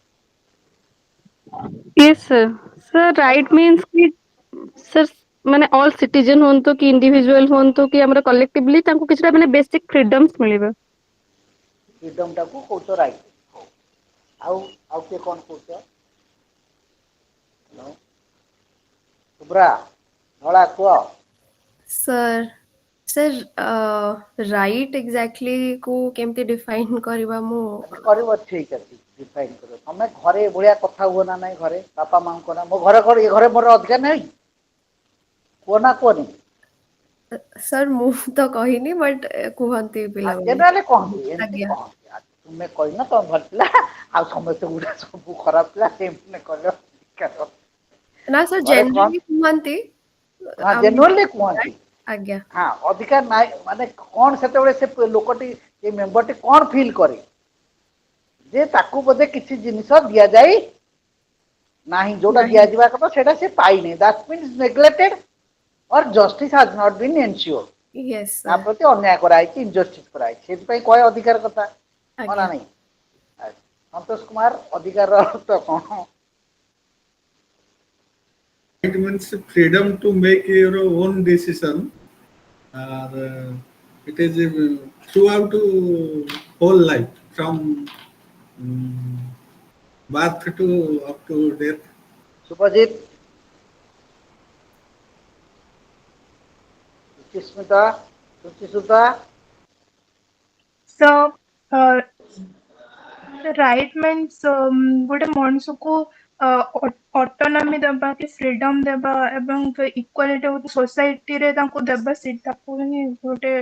Yes, sir. Sir, right means कि sir ମାନେ all citizen ହୁଅନ୍ତୁ କି individual ହୁଅନ୍ତୁ କି ଆମର collectively ତାଙ୍କୁ କିଛିଟା ମାନେ basic freedoms ମିଳିବ। Freedom टाକୁ कौच right. ଆଉ କିଏ କଣ କହୁଛ? No. ସୁବ୍ରା ଧଳା କୁହ। Sir. Sir, right exactly को केमती define କରିବା ମୁଁ କରିବ ଠିକ ଅଛି ଡିଫାଇନ୍ କରିବ। ତମେ ଘରେ ଭଳିଆ କଥା ହୁଅ ନା ନାହିଁ ଘରେ ବାପା ମାଆଙ୍କ ନା ମୋ ଘରେ ଏ ଘରେ ମୋର ଅଧିକାର ନାହିଁ କୁହ ନା କୁହନି? sir ମୁଁ ତ କହିନି but କୁହନ୍ତି ପିଲାମାନେ। ଜେନେରାଲି କହନ୍ତି ଏମିତି ଆଜ୍ଞା। କହନ୍ତି। ତୁମେ କହିନ ତମେ ଭଲ ପିଲା ଆଉ ସମସ୍ତେ ଗୁଡା ସବୁ ଖରାପ ପିଲା ଏମିତି କହିଲ। ନା sir ଘରେ କଣ generally କୁହନ୍ତି। ହଁ ଜେନୁଆଲି କୁହନ୍ତି। ଆଜ୍ଞା। ହଁ ଅଧିକାର ନାହିଁ ମାନେ କଣ ସେତେବେଳେ ସେ ଲୋକଟି ଏ ମେମ୍ବରଟି କଣ ଫିଲ୍ କରେ ଯେ ତାକୁ ବୋଧେ କିଛି ଜିନିଷ ଦିଆଯାଇ ନାହିଁ ଯୋଉଟା ଦିଆଯିବା କଥା ସେଇଟା ସେ ପାଇନି। That means neglected or justice has not been ensured. Yes ତା sir। ପ୍ରତି ଅନ୍ୟାୟ କରାଯାଇଛି ଇନଜଷ୍ଟିସ୍ କରାଯାଇଛି ସେଥିପାଇଁ କହେ ଅଧିକାର କଥା ହଁ ନା ଆଜ୍ଞା। ନାହିଁ? ସନ୍ତୋଷ କୁମାର ଅଧିକାରର ଅର୍ଥ କଣ? It means freedom to make your own decision. It is throughout whole life from birth to up to death. ସୁପଜିତ Suchismita ସୁଚିସୁତା So, right means ଗୋଟେ ମଣିଷକୁ ଅଟୋନମି ଦେବା କି ଫ୍ରିଡମ ଦେବା ଏବଂ ଇକ୍ୱାଲିଟି ଗୋଟେ ସୋସାଇଟିରେ ତାଙ୍କୁ ଦେବା ତାକୁ ହିଁ ଗୋଟେ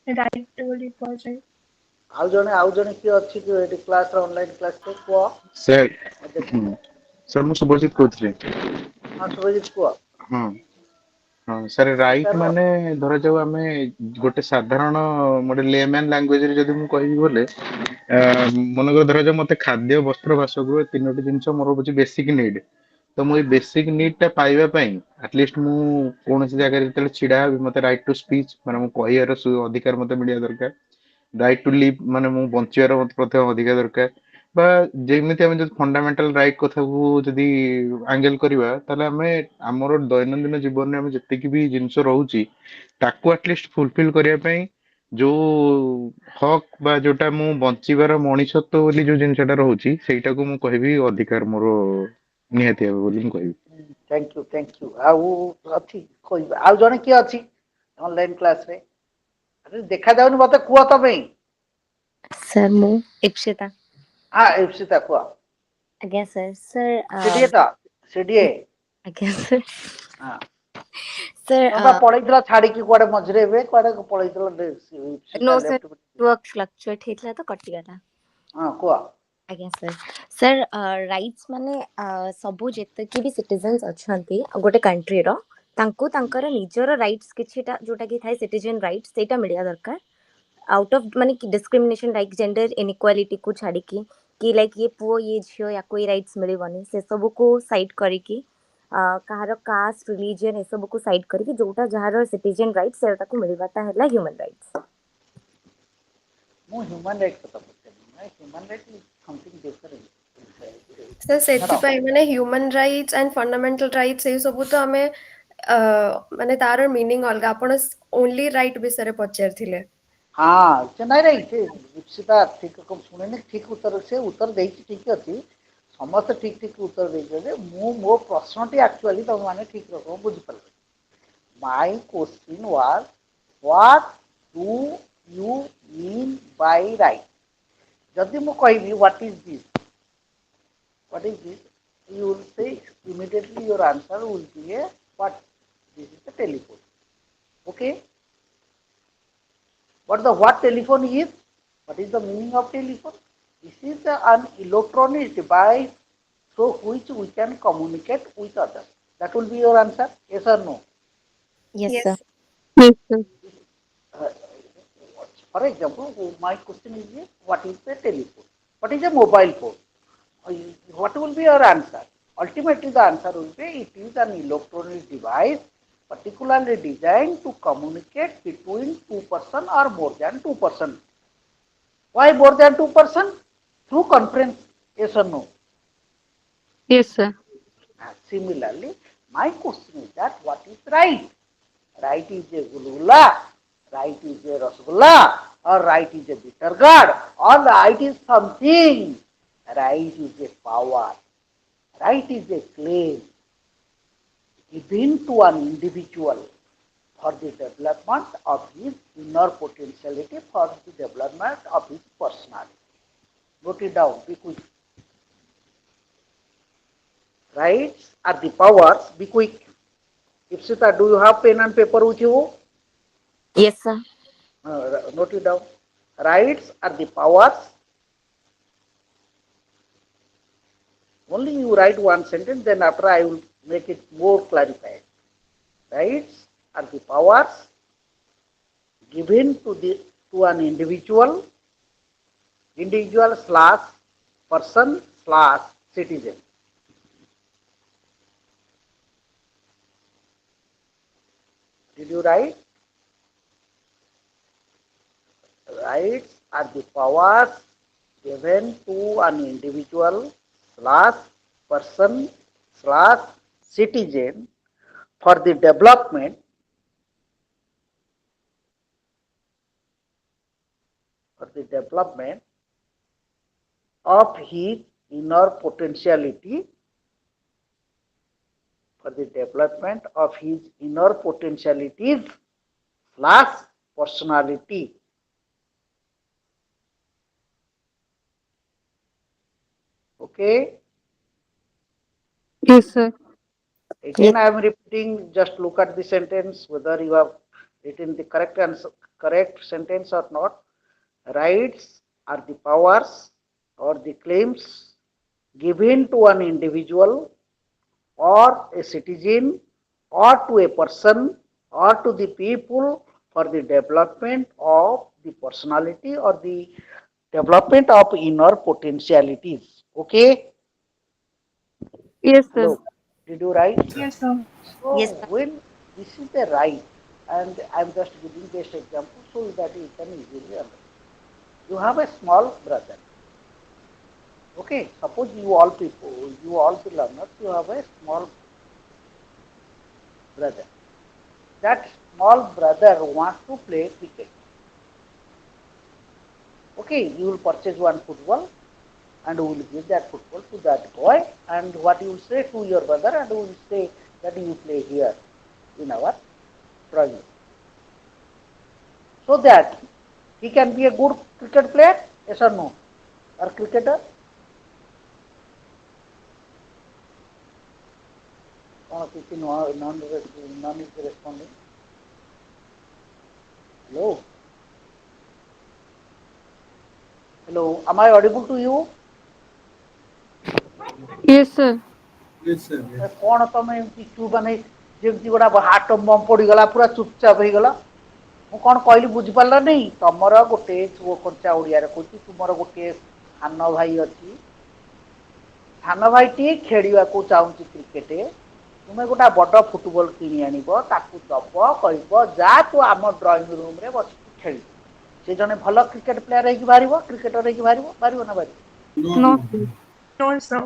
ରାଇଟ ବୋଲି କୁହାଯାଏ। ଆଉ ଜଣେ କିଏ ଅଛି କି ଏଠି କ୍ଲାସର ଅନଲାଇନ କ୍ଲାସରେ କୁହ? ସାର୍ ଦେଖେ ସାର୍ ମୁଁ ଶୁଭଜିତ କହୁଥିଲି। ହଁ ସୁପଜିତ କୁହ। ହଁ ହଁ ସାର୍ ରାଇଟ୍ ତାର ମାନେ ଧରାଯାଉ ଆମେ ଗୋଟେ ସାଧାରଣ ଗୋଟେ ଲେମ୍ୟାନ୍ ଲାଙ୍ଗୁଏଜରେ ଯଦି ମୁଁ କହିବି ବୋଲେ ମନେକର ଧରାଯାଉ ମତେ ଖାଦ୍ୟ ବସ୍ତ୍ର ବାସଗୃହ ତିନୋଟି ଜିନିଷ ମୋର ହଉଛି ବେସିକ ନିଡ୍। ତ ମୁଁ ଏଇ ବେସିକ ନିଡ୍ ଟା ପାଇବା ପାଇଁ ଆଟଲିଷ୍ଟ ମୁଁ କୌଣସି ଜାଗାରେ ଯେତେବେଳେ ଛିଡା ହେବି ମତେ ରାଇଟ୍ ଟୁ ସ୍ପିଚ୍ ମାନେ ମୁଁ କହିବାର ଅଧିକାର ମତେ ମିଳିବା ଦରକାର। ରାଇଟ୍ ଟୁ ଲିଭ୍ ମାନେ ମୁଁ ବଞ୍ଚିବାର ମତେ ପ୍ରଥମେ ଅଧିକାର ଦରକାର। ବା ଯେମିତି ଆମେ ଯଦି ଫଣ୍ଡାମେଣ୍ଟାଲ ରାଇଟ୍ କଥାକୁ ଯଦି ଆଙ୍ଗେଲ କରିବା ତାହେଲେ ଆମେ ଆମର ଦୈନନ୍ଦିନ ଜୀବନରେ ଆମେ ଯେତିକି ବି ଜିନିଷ ରହୁଛି ତାକୁ ଆଟଲିଷ୍ଟ ଫୁଲଫିଲ କରିବା ପାଇଁ ଯୋଉ ହକ୍ ବା ଯୋଉଟା ମୁଁ ବଞ୍ଚିବାର ମଣିଷତ୍ୱ ବୋଲି ଯୋଉ ଜିନିଷଟା ରହୁଛି ସେଇଟାକୁ ମୁଁ କହିବି ଅଧିକାର ମୋର ନିହାତି ହେବ ବୋଲି ମୁଁ କହିବି। ଥ୍ୟାଙ୍କ ୟୁ ଆଉ ଅଛି କହିବା ଆଉ ଜଣେ କିଏ ଅଛି ଅନଲାଇନ କ୍ଲାସରେ? ଦେଖାଯାଉନି ମତେ କୁହ ତମେ। Sir, ମୁଁ ଇପ୍ସିତା। ଇପ୍ସିତା କୁହ। ଆଜ୍ଞା ସାର୍ ସାର୍ ସିଡିଏ ତ ସିଡିଏ ଆଜ୍ଞା ସାର୍ ହଁ ତମେ ବା ସାର୍ ପଳେଇଥିଲ ଛାଡିକି କୁଆଡେ ମଝିରେ ଏବେ କୁଆଡେ ପଳେଇଥିଲ no Ipsita sir left network fluctuate ହେଇଥିଲା ତ କଟିଗଲା। ହଁ କୁହ। ଆଜ୍ଞା ସାର୍ ସାର୍ ରାଇଟ୍ସ ମାନେ ସବୁ ଯେତିକି ବି ସିଟିଜେନ୍ସ ଅଛନ୍ତି ଗୋଟେ କଣ୍ଟ୍ରିର ତାଙ୍କୁ ତାଙ୍କର ନିଜର ରାଇଟ୍ସ କିଛିଟା ଯୋଉଟା କି ଥାଏ ସିଟିଜେନ୍ ରାଇଟ୍ସ ସେଇଟା ମିଳିବା ଦରକାର। ଆଉଟ୍ ଅଫ୍ ମାନେ ଡିସ୍କ୍ରିମିନେସନ ଲାଇକ୍ ଜେଣ୍ଡର ଇନଇକ୍ୱାଲିଟିକୁ ଛାଡ଼ିକି କି ଲାଇକ୍ ଇଏ ପୁଅ ଇଏ ଝିଅ ୟାକୁ ଏଇ ରାଇଟ୍ସ ମିଳିବନି ସେ ସବୁକୁ ସାଇଡ୍ କରିକି କାହାର କାଷ୍ଟ ରିଲିଜିଅନ୍ ଏସବୁକୁ ସାଇଡ୍ କରିକି ଯୋଉଟା ଯାହାର ସିଟିଜେନ୍ ରାଇଟ୍ସ ସେଇଟାକୁ ମିଳିବାଟା ହେଲା ହ୍ୟୁମାନ୍ ରାଇଟ୍ସ। ମୁଁ ହ୍ୟୁମାନ ରାଇଟ୍ସ କଥା ପଚାରିନି human rights is something different. ତ ସେଥିପାଇଁ ମାନେ human rights and fundamental rights ଏଇ ସବୁ ତ ଆମେ ମାନେ ତାର ମିନିଂ ଅଲଗା। ଆପଣ ଓନ୍ଲି ରାଇଟ୍ ବିଷୟରେ ପଚାରିଥିଲେ। ହଁ ନାଇଁ ଇପ୍ସିତା ଠିକ ଶୁଣିନି ଠିକ ଉତ୍ତର ସେ ଉତ୍ତର ଦେଇଛି ଠିକ ଅଛି। ସମସ୍ତେ ଠିକ ଠିକ ଉତ୍ତର ଦେଇଛନ୍ତି। ମୁଁ ମୋ ପ୍ରଶ୍ନଟି ଆକ୍ଚୁଆଲି ତମ ମାନେ ଠିକ ରକମ ବୁଝିପାରିଲ। My question was what do you mean by right? ଯଦି ମୁଁ କହିବି what is this You will say immediately your answer will be a what? This is the telephone. Okay. But the what telephone is? What is the meaning of telephone? This is an electronic device through which we can communicate with others. That will be your answer. Yes or no? Yes, sir. Yes. Yes, sir. Uh, for example, my question is what is a telephone? What is a mobile phone? What will be your answer? Ultimately, the answer will be it is an electronic device particularly designed to communicate between two person or more than two person. Why more than two person? Through conference. Yes or no? Yes, sir. Similarly, my question is that what is right? Right is a gulgula, right is a rasgulla, or right is a bitter gourd, or right is something. Right is a power. Right is a claim given to an individual for the development of his inner potentiality, for the development of his personality. Note it down, be quick. Rights are the powers, be quick. Ipsita, do you have pen and paper with you? Yes, sir. Note it down. Rights are the powers. Only you write one sentence, then after I will make it more clarified. Rights are the powers given to an individual slash person slash citizen. Did you write? Rights are the powers given to an individual slash person slash citizen for the development of his inner potentiality, for the development of his inner potentialities slash personality. Okay. Yes, sir. Yes. Again, I am repeating. Just look at the sentence whether you have written the correct answer, correct sentence or not. Rights are the powers or the claims given to an individual or a citizen or to a person or to the people for the development of the personality or the development of inner potentialities. Okay? Yes, sir. Hello. Did you write? Yes, sir. Yes, So sir. when this is the right, and I'm just giving this example so that you can easily understand. You have a small brother. Okay, suppose you all people, you all the learners, you have a small brother. That small brother wants to play cricket. Okay, you will purchase one football and will give that football to that boy. And what you will say to your brother, and you will say that you play here in our drawing, so that he can be a good cricket player. Yes or no? Or cricketer? None is responding. Hello? Hello? Am I audible to you? Yes, sir. Yes, sir. Yes. କଣ ତମେ ଏମିତି ଚୁପ୍ ମାନେ ଯେମିତି ଗୋଟେ ହାଟ bomb ପଡ଼ିଗଲା ପୁରା ଚୁପଚାପ ହେଇଗଲା? ମୁଁ କଣ କହିଲି ବୁଝିପାରିଲ ନାହିଁ? ତମର ଗୋଟେ କଞ୍ଚା ଓଡ଼ିଆରେ କହୁଛି, ତୁମର ଗୋଟିଏ ସାନ ଭାଇ ଅଛି। ସାନ ଭାଇଟି ଖେଳିବାକୁ ଚାହୁଁଛି କ୍ରିକେଟ। ତୁମେ ଗୋଟେ ବଡ଼ ଫୁଟବଲ କିଣି ଆଣିବ, ତାକୁ ଦବ, କହିବ ଯା ତୁ ଆମ ଡ୍ରଇଂ ରୁମ୍ରେ ବସିକି ଖେଳିବୁ। ସେ ଜଣେ ଭଲ କ୍ରିକେଟ ପ୍ଲେୟାର ହେଇକି ବାହାରିବ, କ୍ରିକେଟର ହେଇକି ବାହାରିବ, ବାହାରିବ ନା ବାହାରିବ? No, No, no. sir. No, sir.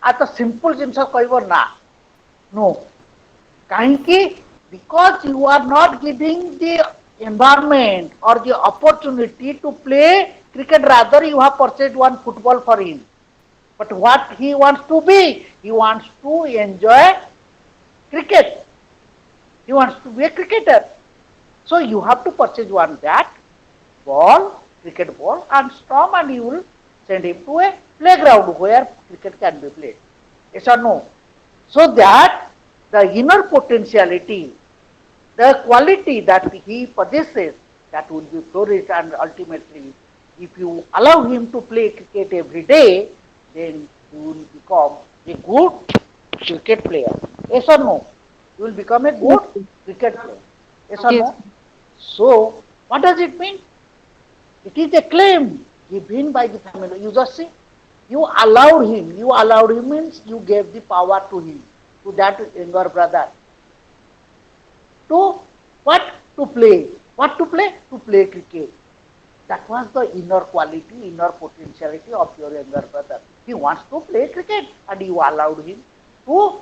ଆ ତ ସିମ୍ପଲ ଜିନିଷ କହିବ ନା, ନୋ। କାହିଁକି? Because you are not giving the environment or the opportunity to play cricket. Rather, you have purchased one football for him. But what he wants to be? He wants to enjoy cricket. He wants to be a cricketer. So you have to purchase one bat, ball, cricket ball, and stump, and you will send him to a playground where cricket can be played. Yes or no? So that the inner potentiality, the quality that he possesses, that will be flourished, and ultimately, if you allow him to play cricket every day, then he will become a good cricket player. Yes or no? He will become a Yes, good cricket player. Yes or yes, no? So, what does it mean? It is a claim given by the family. You just see, you allowed him. You allowed him means you gave the power to him, to that younger brother. To what? To play. What to play? To play cricket. That was the inner quality, inner potentiality of your younger brother. He wants to play cricket, and you allowed him to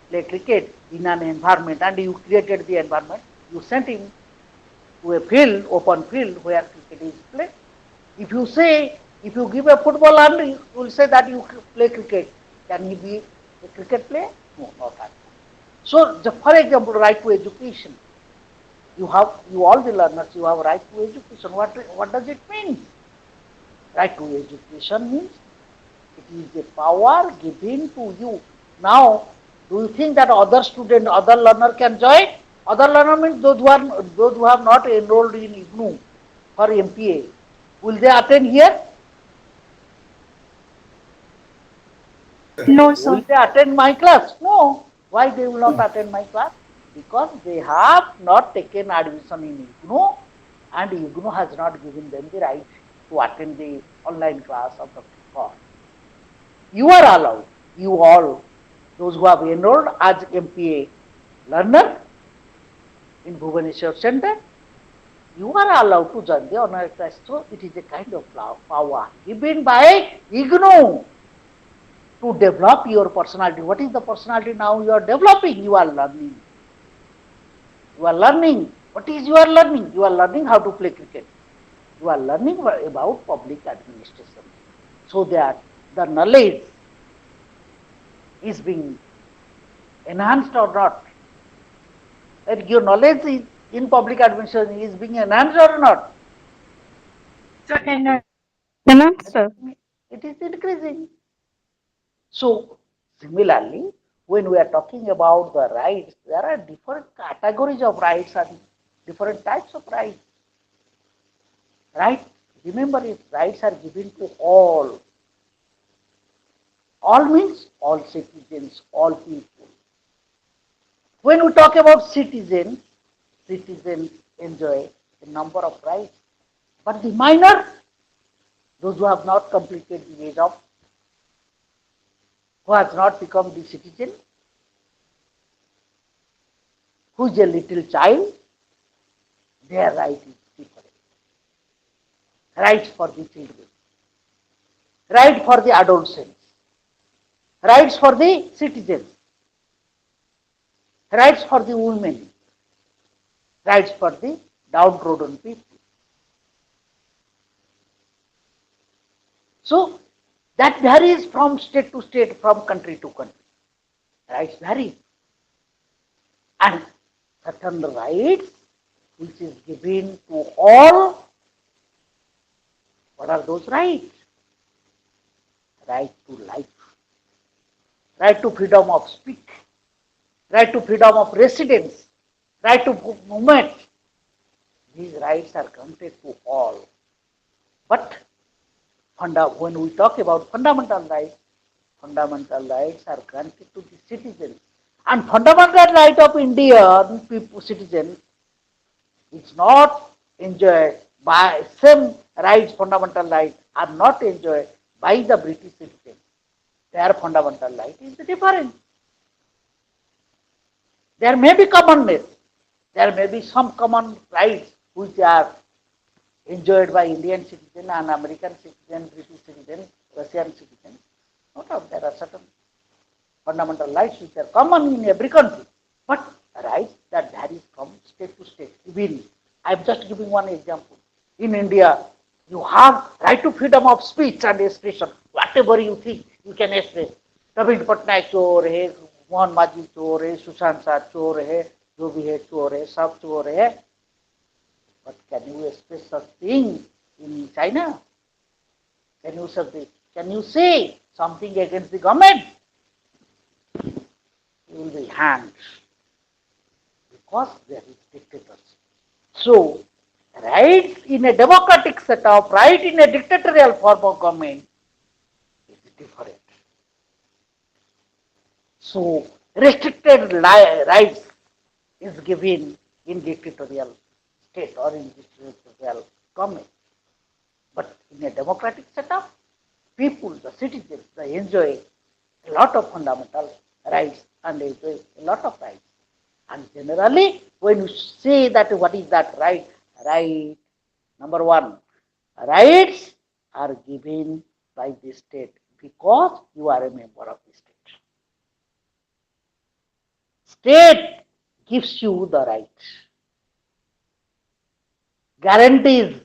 play cricket in an environment, and you created the environment. You sent him to a field, open field where cricket is played. If you say, if you give a football and you will say that you play cricket, can he be a cricket player? No, not at all. So, for example, right to education. You all the learners, you have right to education. What does it mean? Right to education means it is a power given to you. Now, do you think that other student, other learner can join? Other learner means those who have not enrolled in IGNU for MPA. Will they attend here? No, Will sir. they attend my class? No. Why they will not attend my class? Because they have not taken admission in IGNU, and IGNU has not given them the right to attend the online class of the course. You are allowed, you all, those who have enrolled as MPA learner in Bhubaneswar Center, you are allowed to join the online class. So it is a kind of power given by IGNU to develop your personality. What is the personality now you are developing? You are learning. You are learning. What is you are learning? You are learning how to play cricket. You are learning about public administration. So that the knowledge is being enhanced or not. And your knowledge in public administration is being enhanced or not. So, and enough, sir. It is increasing. So, similarly, when we are talking about the rights, there are different categories of rights and different types of rights. Right? Remember, if rights are given to all means all citizens, all people. When we talk about citizens enjoy a number of rights. But the minor, those who have not completed the age of, who has not become the citizen, who is a little child, their right is different. Rights for the children, right for the adolescents, rights for the citizens, rights for the women, rights for the downtrodden people. So that varies from state to state, from country to country. Rights vary. And certain rights which is given to all, what are those rights? Right to life, right to freedom of speech, right to freedom of residence, right to movement. These rights are granted to all. But when we talk about fundamental rights are granted to the citizens. And fundamental right of Indian people, citizens, is not enjoyed by same rights, fundamental rights are not enjoyed by the British citizens. Their fundamental right is different. There may be commonness. There may be some common rights which are enjoyed by Indian citizen and American citizen, British citizen, Russian citizen. No doubt there are certain fundamental rights which are common in every country. But rights that varies from state to state. Even I'm just giving one example. In India, you have right to freedom of speech and expression. Whatever you think, you can express. नवीन पटनायक चोर है, मोहन माझी चोर है, सुशांत शाह चोर है, जो भी है चोर है, सब चोर है. But can you express such thing in China? Can you say something against the government? will be hanged because there is dictatorship. So, right in a democratic setup, right in a dictatorial form of government is different. So, restricted rights is given in dictatorial state or in dictatorial government. But in a democratic setup, people, the citizens, they enjoy a lot of fundamental rights and enjoy a lot of rights. And generally, when you say that what is that right? Right, number one, rights are given by the state because you are a member of the state. State gives you the right, guarantees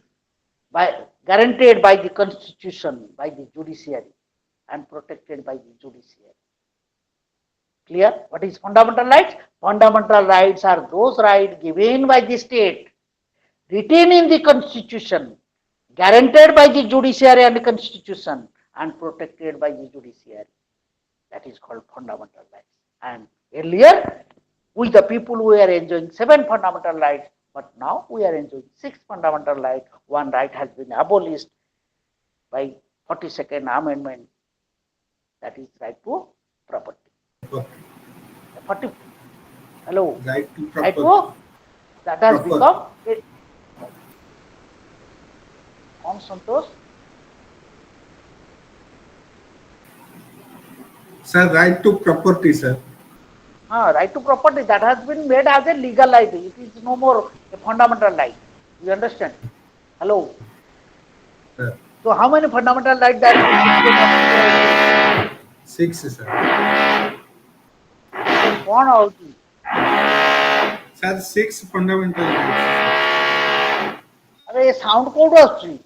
guaranteed by the constitution, by the judiciary, and protected by the judiciary. Clear? What is fundamental rights? Fundamental rights are those rights given by the state, written in the constitution, guaranteed by the judiciary and the constitution, and protected by the judiciary. That is called fundamental rights. And earlier, we the people were enjoying 7 fundamental rights, but now we are enjoying 6 fundamental rights. One right has been abolished by 42nd Amendment, that is right to property. 40, hello, Right to right property. to, that has become a, on Santosh. Sir, right to property, sir. Right to property, that has been made as a legal right. It is no more a fundamental right. You understand? Hello. Sir. So how many fundamental rights that the citizen of India enjoy? 6, sir. One or two? Sir, 6 fundamental rights. अरे sound code was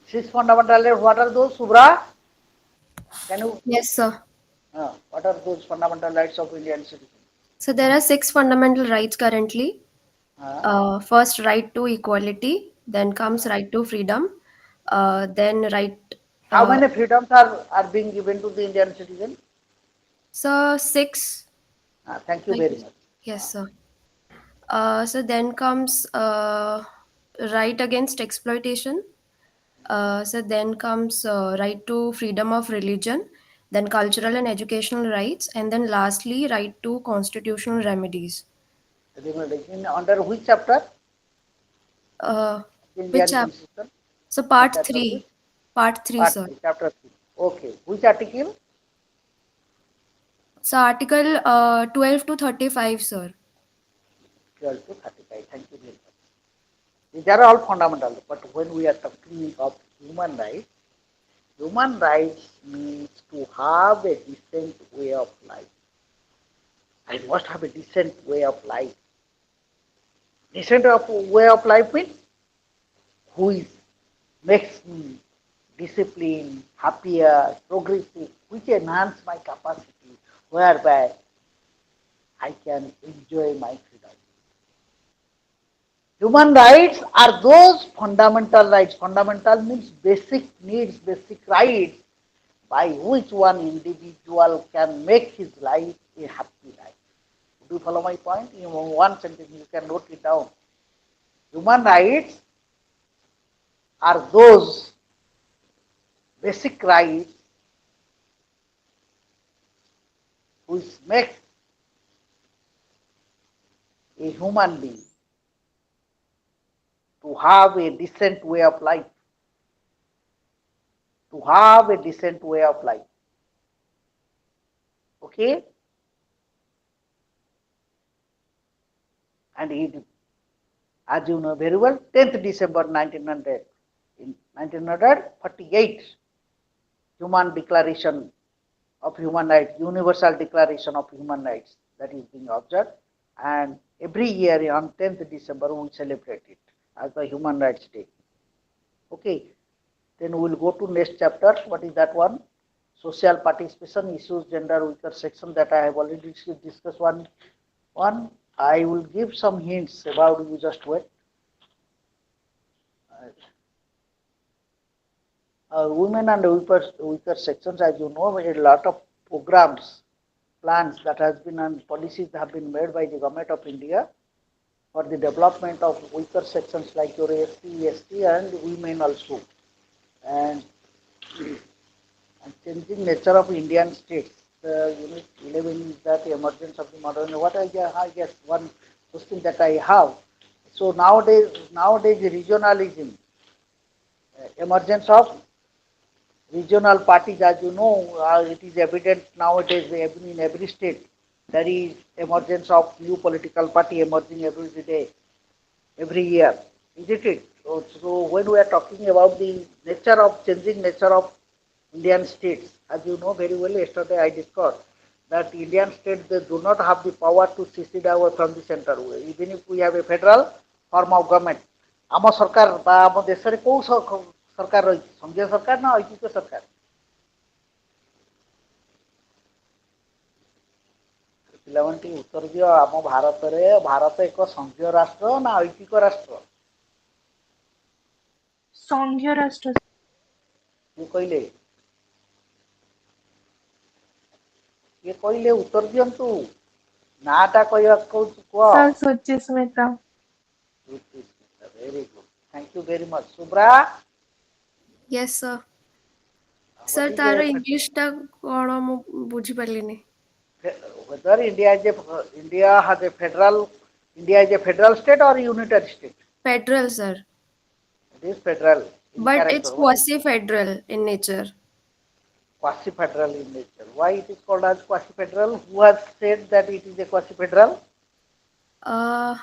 6 fundamental rights. What are those, Subra? Can you? Yes, sir. What are those fundamental rights of Indian citizens? So there are 6 fundamental rights currently. First, right to equality. Then comes right to freedom. Then right. How many freedoms are being given to the Indian citizen? So 6. Thank you very much. Yes, sir. So then comes right against exploitation. So then comes right to freedom of religion, then cultural and educational rights, and then lastly, right to constitutional remedies. Under which chapter? Which Indian chapter? Constitution? So part Chapter 3. which? Part 3, Part sir. 3, chapter 3. Okay. Which article? So article 12 to 35, sir. 12 to 35. Thank you very much. These are all fundamental. But when we are talking of human rights means to have a decent way of life. I must have a decent way of life. Decent way of life means which makes me disciplined, happier, progressive, which enhance my capacity, whereby I can enjoy my freedom. Human rights are those fundamental rights. Fundamental means basic needs, basic rights by which one individual can make his life a happy life. Do you follow my point? In one sentence, you can note it down. Human rights are those basic rights which make a human being to have a decent way of life. To have a decent way of life. Okay? And it, as you know very well, 10th December 1900, in 1948, Human Declaration of Human Rights, Universal Declaration of Human Rights, that is being observed, and every year on 10th December we celebrate it as the Human Rights Day. Okay, then we will go to next chapter. What is that one? Social participation, issues, gender, weaker section, that I have already discussed one. I will give some hints about, you just wait. women and weaker sections, as you know, a lot of programs, plans that has been and policies have been made by the government of India for the development of weaker sections like your SC, ST and women also. And, and changing nature of Indian states. The unit 11 is that emergence of the modern. What I guess one question that I have. So nowadays regionalism, emergence of regional parties, as you know, it is evident nowadays in every state. There is emergence of new political party emerging every day, every year, isn't it? So when we are talking about the nature of changing nature of Indian states, as you know very well, yesterday I discussed that Indian states they do not have the power to secede away from the center. Even if we have a federal form of government, ଆମ ସରକାର ବା ଆମ ଦେଶରେ କୋଉ ସରକାର ରହିଛି ସଂଘୀୟ ସରକାର ନା ଐକ୍ୟିକ ସରକାର ପିଲାମାନେ ଟିକେ ଉତ୍ତର ଦିଅ ଆମ ଭାରତ ଏକ ସଂଘୀୟ ରାଷ୍ଟ୍ର ନା ଐକ୍ୟିକ ରାଷ୍ଟ୍ର ସଂଘୀୟ ରାଷ୍ଟ୍ର କିଏ କହିଲେ ଉତ୍ତର ଦିଅନ୍ତୁ ନାଟା କହିବାକୁ କହୁଛୁ କୁହ sir Suchismita very good thank you very much Subra yes sir what sir is तार a इंग्लिश टा कोण मु बुझी पारलिनी whether India has a federal India is a federal state or unitary state federal sir it is federal in but character it's quasi federal in nature quasi federal in nature why it is called as quasi federal who has said that it is a quasi federal uh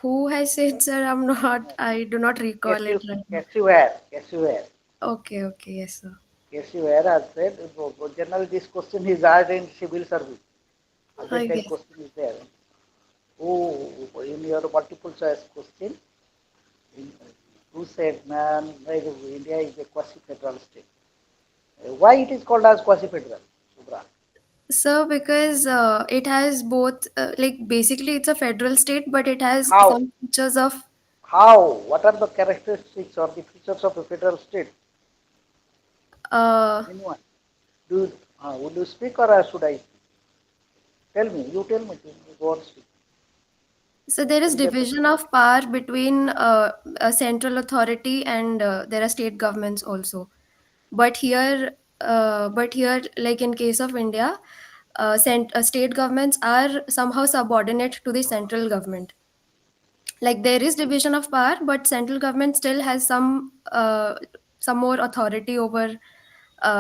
who has said sir I'm not I do not recall it right now Cassie okay yes sir has said generally this question is asked in civil service other I type guess question is there oh in your multiple choice question who said man India is a quasi federal state why it is called as quasi federal Subra sir because it has both like basically it's a federal state but it has how some features of what are the characteristics or the features of a federal state uh anyone do would you speak or should I speak tell me you tell me go on speak so there is division of power between a central authority and there are state governments also but here like in case of India state governments are somehow subordinate to the central government like there is division of power but central government still has some more authority over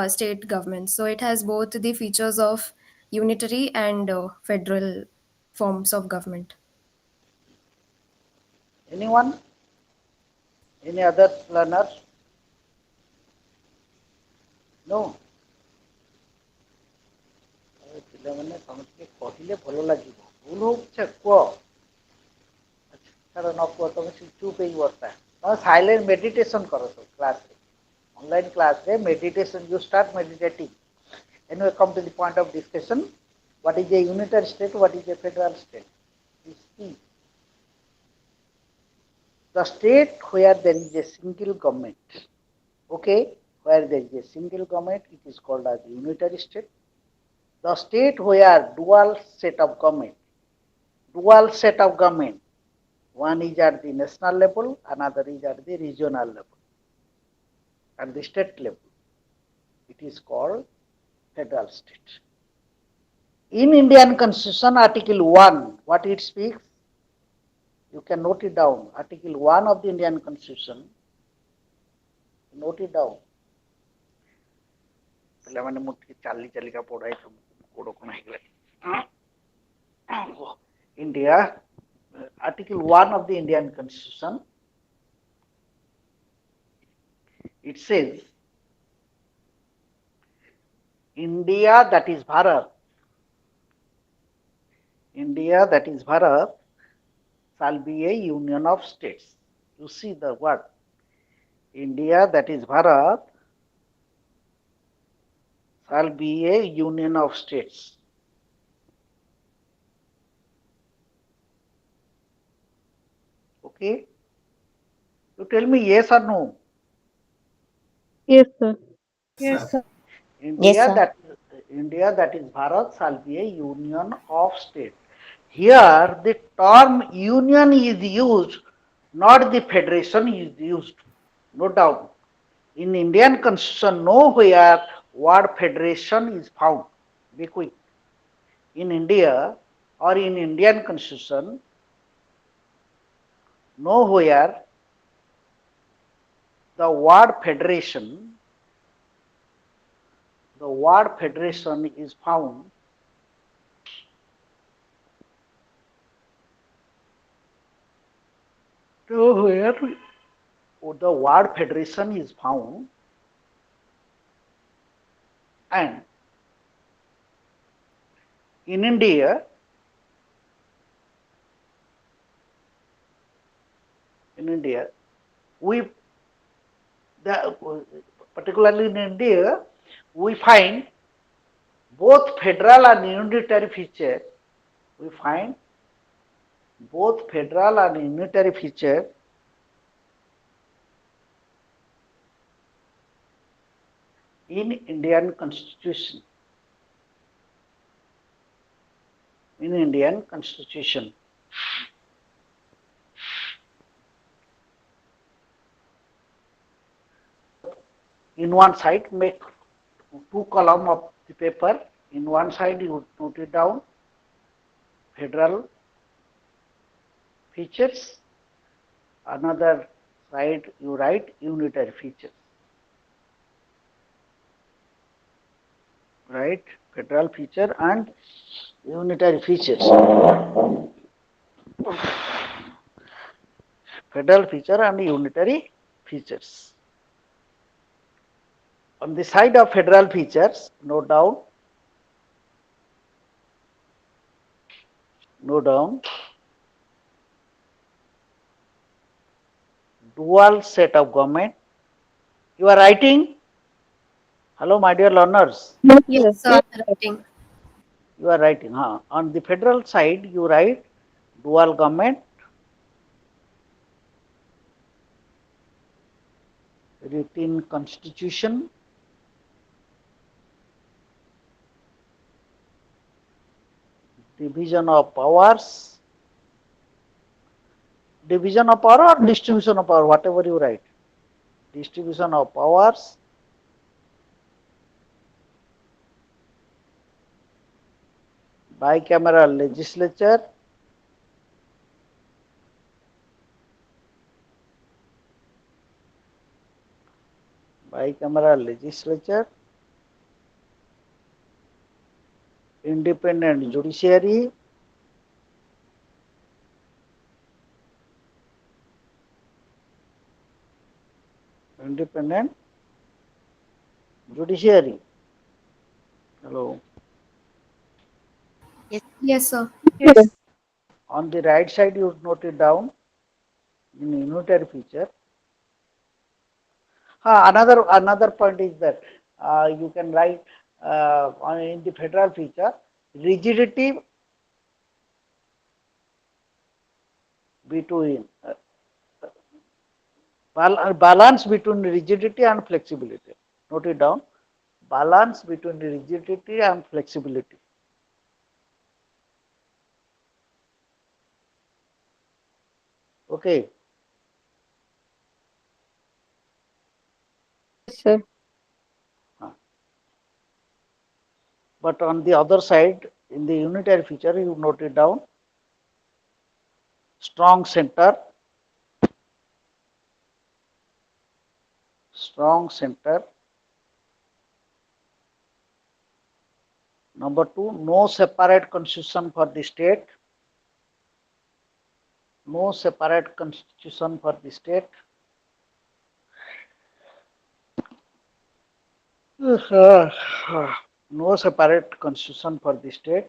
state governments so it has both the features of unitary and federal forms of government anyone any other learners no ପିଲାମାନେ ସମସ୍ତେ କହିଲେ ଭଲ ଲାଗିବ ଭୁଲ ହଉ ପଛେ କୁହ ଛାଡ଼ ନ କୁହ ତମେ ଚୁପ୍ ହେଇକି ବସିଥା ତମେ ସାଇଲେଣ୍ଟ ମେଡିଟେସନ କର ସବୁ କ୍ଲାସରେ ଅନଲାଇନ୍ କ୍ଲାସରେ meditation you start meditating anyway come to the point of discussion what is a unitary state what is a federal state is key the state where there is a single government okay where there is a single government it is called as unitary state the state where dual set of government one is at the national level another is at the regional level at the state level it is called federal state in Indian constitution article 1 what it speaks you can note it down article 1 of the Indian constitution note it down ପିଲାମାନେ ମୁଁ ଟିକେ ଚାଲିକା ପଢାଇ ଗୋଡ଼ କଣ ହେଇଗଲା India article 1 of the Indian constitution it says India that is Bharat shall be a union of states you see the word India that is Bharat shall be a union of states okay you tell me yes or no Yes, sir. Yes, sir. Yes, India sir. that India, that is Bharat, shall be a union of states. Here the term union is used, not the federation is used. No doubt. In Indian constitution, nowhere word federation is found. Be quick. In India or in Indian constitution, nowhere the word federation is found. Nowhere the word federation is found, and in India, we the, particularly in India, we find both federal and unitary feature. We find both federal and unitary feature in Indian Constitution. In Indian Constitution. In one side, make two column of the paper. In one side, you note it down federal features. Another side, you write unitary features. Right? Federal feature and unitary features. Federal feature and unitary features. On the side of federal features, note down dual set of government. You are writing? Hello, my dear learners. Yes, Yes, sir, I'm writing. You are writing. Huh? On the federal side, you write dual government, written constitution, division of powers, division of power or distribution of power, whatever you write. Distribution of powers, bicameral legislature, independent judiciary, independent judiciary. Hello. Yes, sir. Yes. On the right side, you note it down in unitary feature. Another point is that you can write in the federal feature rigidity between balance between rigidity and flexibility. Note it down. Balance between rigidity and flexibility. Okay. sir. But on the other side, in the unitary feature, you note it down. Strong center. Number 2, no separate constitution for the state. No separate constitution for the state. No separate constitution for the state.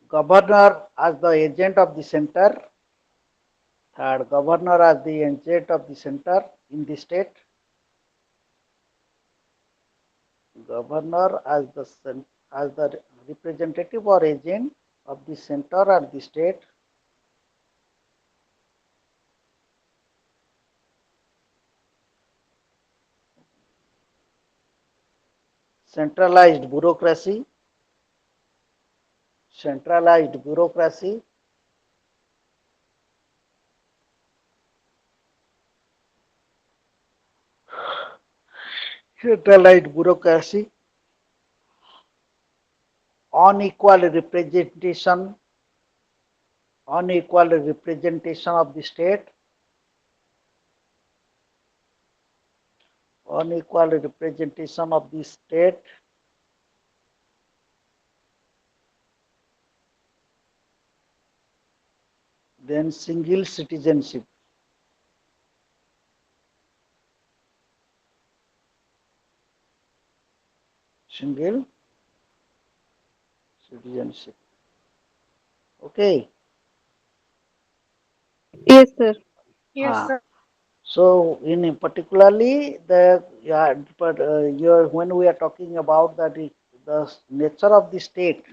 Governor as the agent of the center. Third, governor as the agent of the center in the state. Governor as the representative or agent of the center and the state. centralized bureaucracy, centralized bureaucracy, centralized bureaucracy, unequal representation, unequal representation of the state, unequal representation of the state, then single citizenship. Single citizenship. Okay. Yes, sir. Yes, Ah. sir. So, in particularly the but when we are talking about that the nature of the state,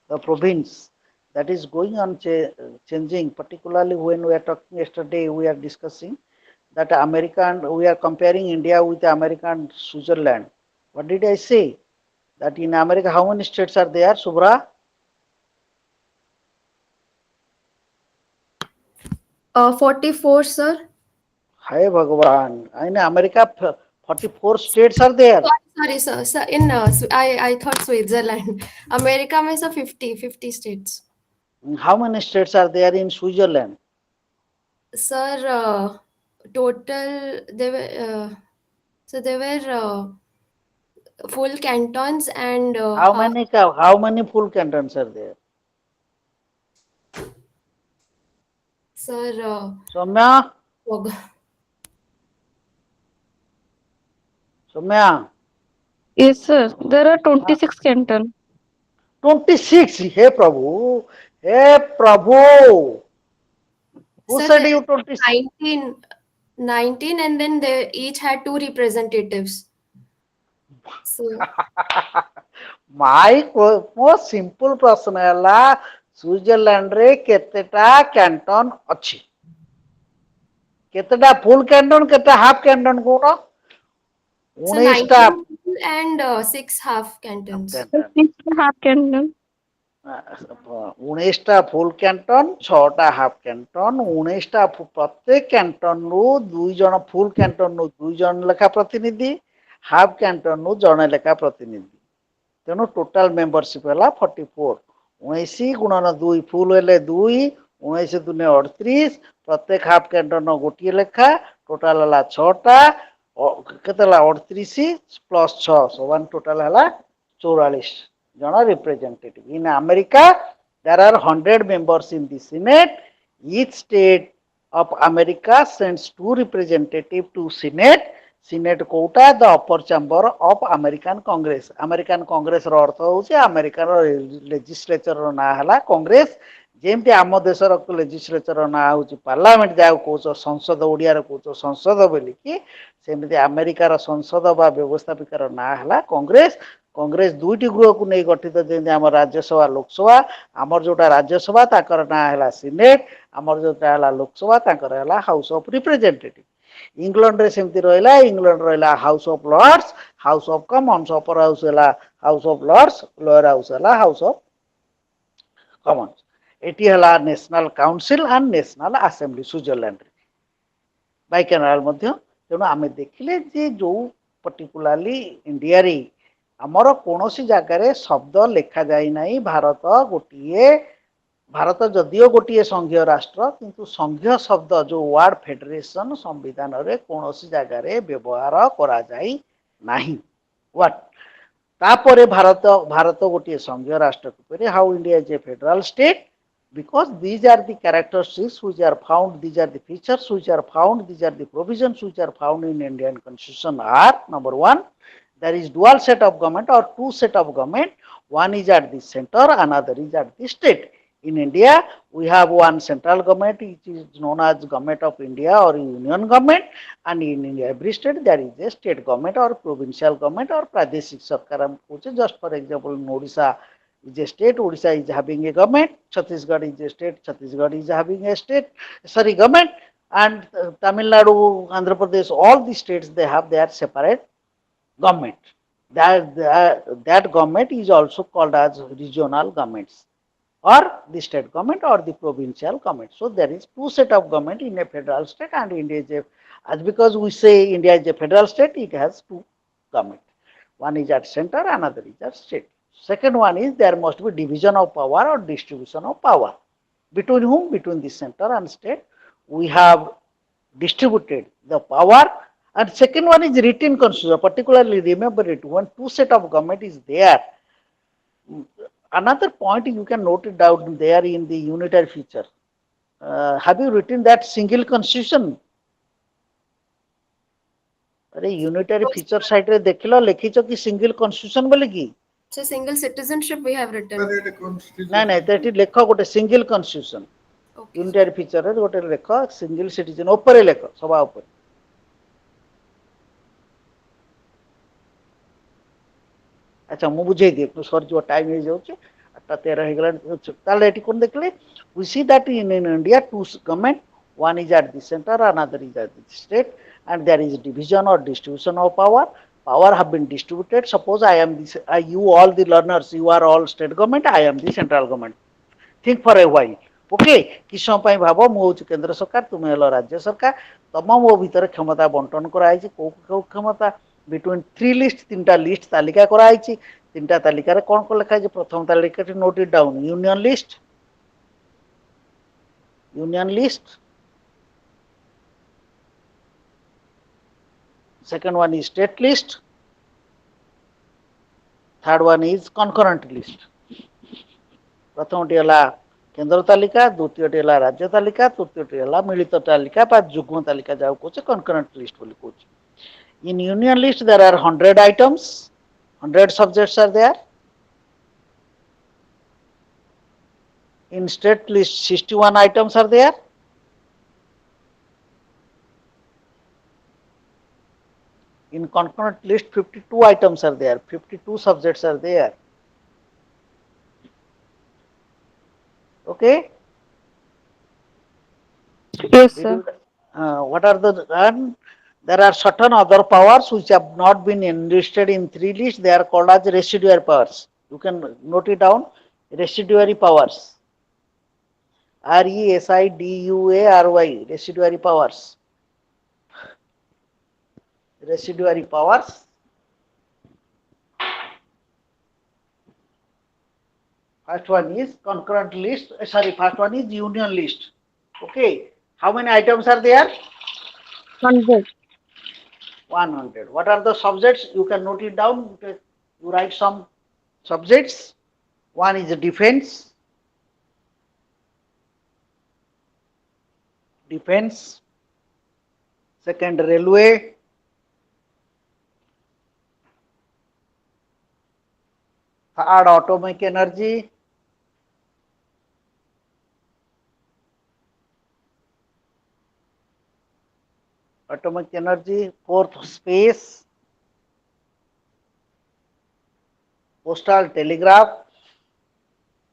the province, that is going on changing. Particularly when we are talking yesterday, we are discussing that we are comparing India with America and Switzerland. What did I say? That in America, how many states are there, Subra? 44, sir. Hi Bhagavan. In America, 44 states are there. Sorry, sir. Sir, in I thought Switzerland. America में sir 50 states. How many states are there in Switzerland? Sir, total they were so they were full cantons and half. How many full cantons are there? Sir, Soumya, forgot. Soumya, Yes, sir. There are huh? 26 canton. 26. Hey Prabhu, hey Prabhu. Who Sir, said there you were 26? 19 and then they each had two representatives. So, most simple प्रश्न है Switzerland रे केतेटा Canton अच्छी केतेटा full Canton केतेटा half Canton कोन so 19 टा 19 and 6 half cantons. Canton 6.5 canton. 19 टा full Canton 6 टा half Canton 19 टा प्रत्येक Canton नु दुई जन फुल कैंटन नु दुई जन लेखा प्रतिनिधि हाफ कैंटन नु जने लेखा प्रतिनिधि तेणु टोटाल मेंबरशिप है 44 19 गुणन 2 फुल हेले 2 19 दुने 38 प्रत्येक हाफ कैंटन गोटे लेखा टोटाल है 6टा केते 38 प्लस 6 समान टोटाल है 44 जन representative in America there are 100 members in the Senate each state of America sends two representatives to Senate. Senate कोटा the upper chamber of American Congress American Congress रो अर्थ होउचे अमेरिकन लेजिस्लेचर रो ना हला कांग्रेस जेमति आम देशर लेजिस्लेचर ना होउचे पार्लियामेंट जाउ कोचो संसद ओडिया रो कोचो संसद बोली कि सेमति अमेरिका रो संसद बा व्यवस्थापिका रो ना हला कांग्रेस कांग्रेस दुईटी गृह को नहीं गठित जेमति आम राज्यसभा लोकसभा आमर जोटा राज्यसभा ताकर ना हला सिनेट आमर जोटा हला लोकसभा ताकर हला हाउस ऑफ रिप्रेजेंटेटिव इंग्लैंड रे सेमती रहला इंग्लैंड रहला House of Lords House of Commons upper house हला House of Lords lower house हला हाउस ऑफ कॉमन्स एटी हला National Council and National Assembly Switzerland bicameral मध्य तेणु आम देखिले जे जो पर्टिकुलाली इंडिया रे आमर कौन सी जगार शब्द लिखा जाए ना भारत गोटे भारत जदियो गोटे संघीय राष्ट्र किंतु संघीय शब्द जो वार्ड फेडरेशन संविधान रे कौन सी जगार व्यवहार करा जाई नाही व्हाट तापरे भारत भारत गोटे संघीय राष्ट्र how India is a federal state because these are the characteristics which are found, these are the features which are found, these are the provisions which are found in Indian constitution are number one, there is dual set of government or two set of government, one is at the center, another is at the state. In India, we have one central government which is known as government of India or union government, and in every state there is a state government or provincial government or pradeshik sarkar. Just for example, in Odisha is a state, Odisha is having a government, Chhattisgarh is a state, Chhattisgarh is having a state, sorry, government, and Tamil Nadu, Andhra Pradesh, all the states they have their separate government. that government is also called as regional governments, or the state government or the provincial government. So there is two set of government in a federal state, and India is a, as because we say India is a federal state, it has two government. One is at center, another is at state. Second one is there must be division of power or distribution of power. Between whom? Between the center and state. We have distributed the power. And second one is written constitution. Particularly remember it, when two set of government is there, another point you can note it down there in the unitary feature. Have you written that single constitution? अरे unitary feature side रे देखिलो लिखिछ कि single constitution बोले कि So single citizenship we have written. ना ना eighty लेख गोटे single constitution Okay. Unitary feature रे गोटे लेख सिंगल सिटीजन ऊपर लेख सभा ऊपर अच्छा मु बुझे दिए सर जो टाइम हो जाउछ 8:13 हो गला ताले एटी कोन देखले we see that in India two government, one is at the center, another is at the state, and there is division or distribution of power. Power have been distributed. Suppose I am this, you all the learners, you are all state government, I am the central government. Think for a while. Okay, कि समय भाव मु हूँ केंद्र सरकार तुम्हें hello राज्य सरकार तम मो भीतर क्षमता बंटन कराई को क्षमता बिटवीन थ्री लिस्ट तीनटा लिस्ट तालिका कराई तीनटा तालिका कौन कौन लिखा है प्रथम तालिका note it down union list, second one is state list, third one is concurrent list. प्रथमटी है केंद्र तालिका, द्वितीयटी है राज्य तालिका, तृतीयटी है मिलित तालिका बा जुग्म तालिका जाऊ कोचे concurrent list बोली कोचे. In union list there are 100 items, 100 subjects are there. In state list 61 items are there. In concurrent list 52 items are there, 52 subjects are there. Okay? Yes, sir. What are the there are certain other powers which have not been enlisted in three lists. They are called as residuary powers. You can note it down. Residuary powers. RESIDUARY. Residuary powers. Residuary powers. First one is concurrent list. Sorry, first one is union list. Okay. How many items are there? 100. 100. What are the subjects? You can note it down. You write some subjects. One is defense. Defense. Second, railway. Third, atomic energy. Atomic energy. Fourth, space. Postal telegraph,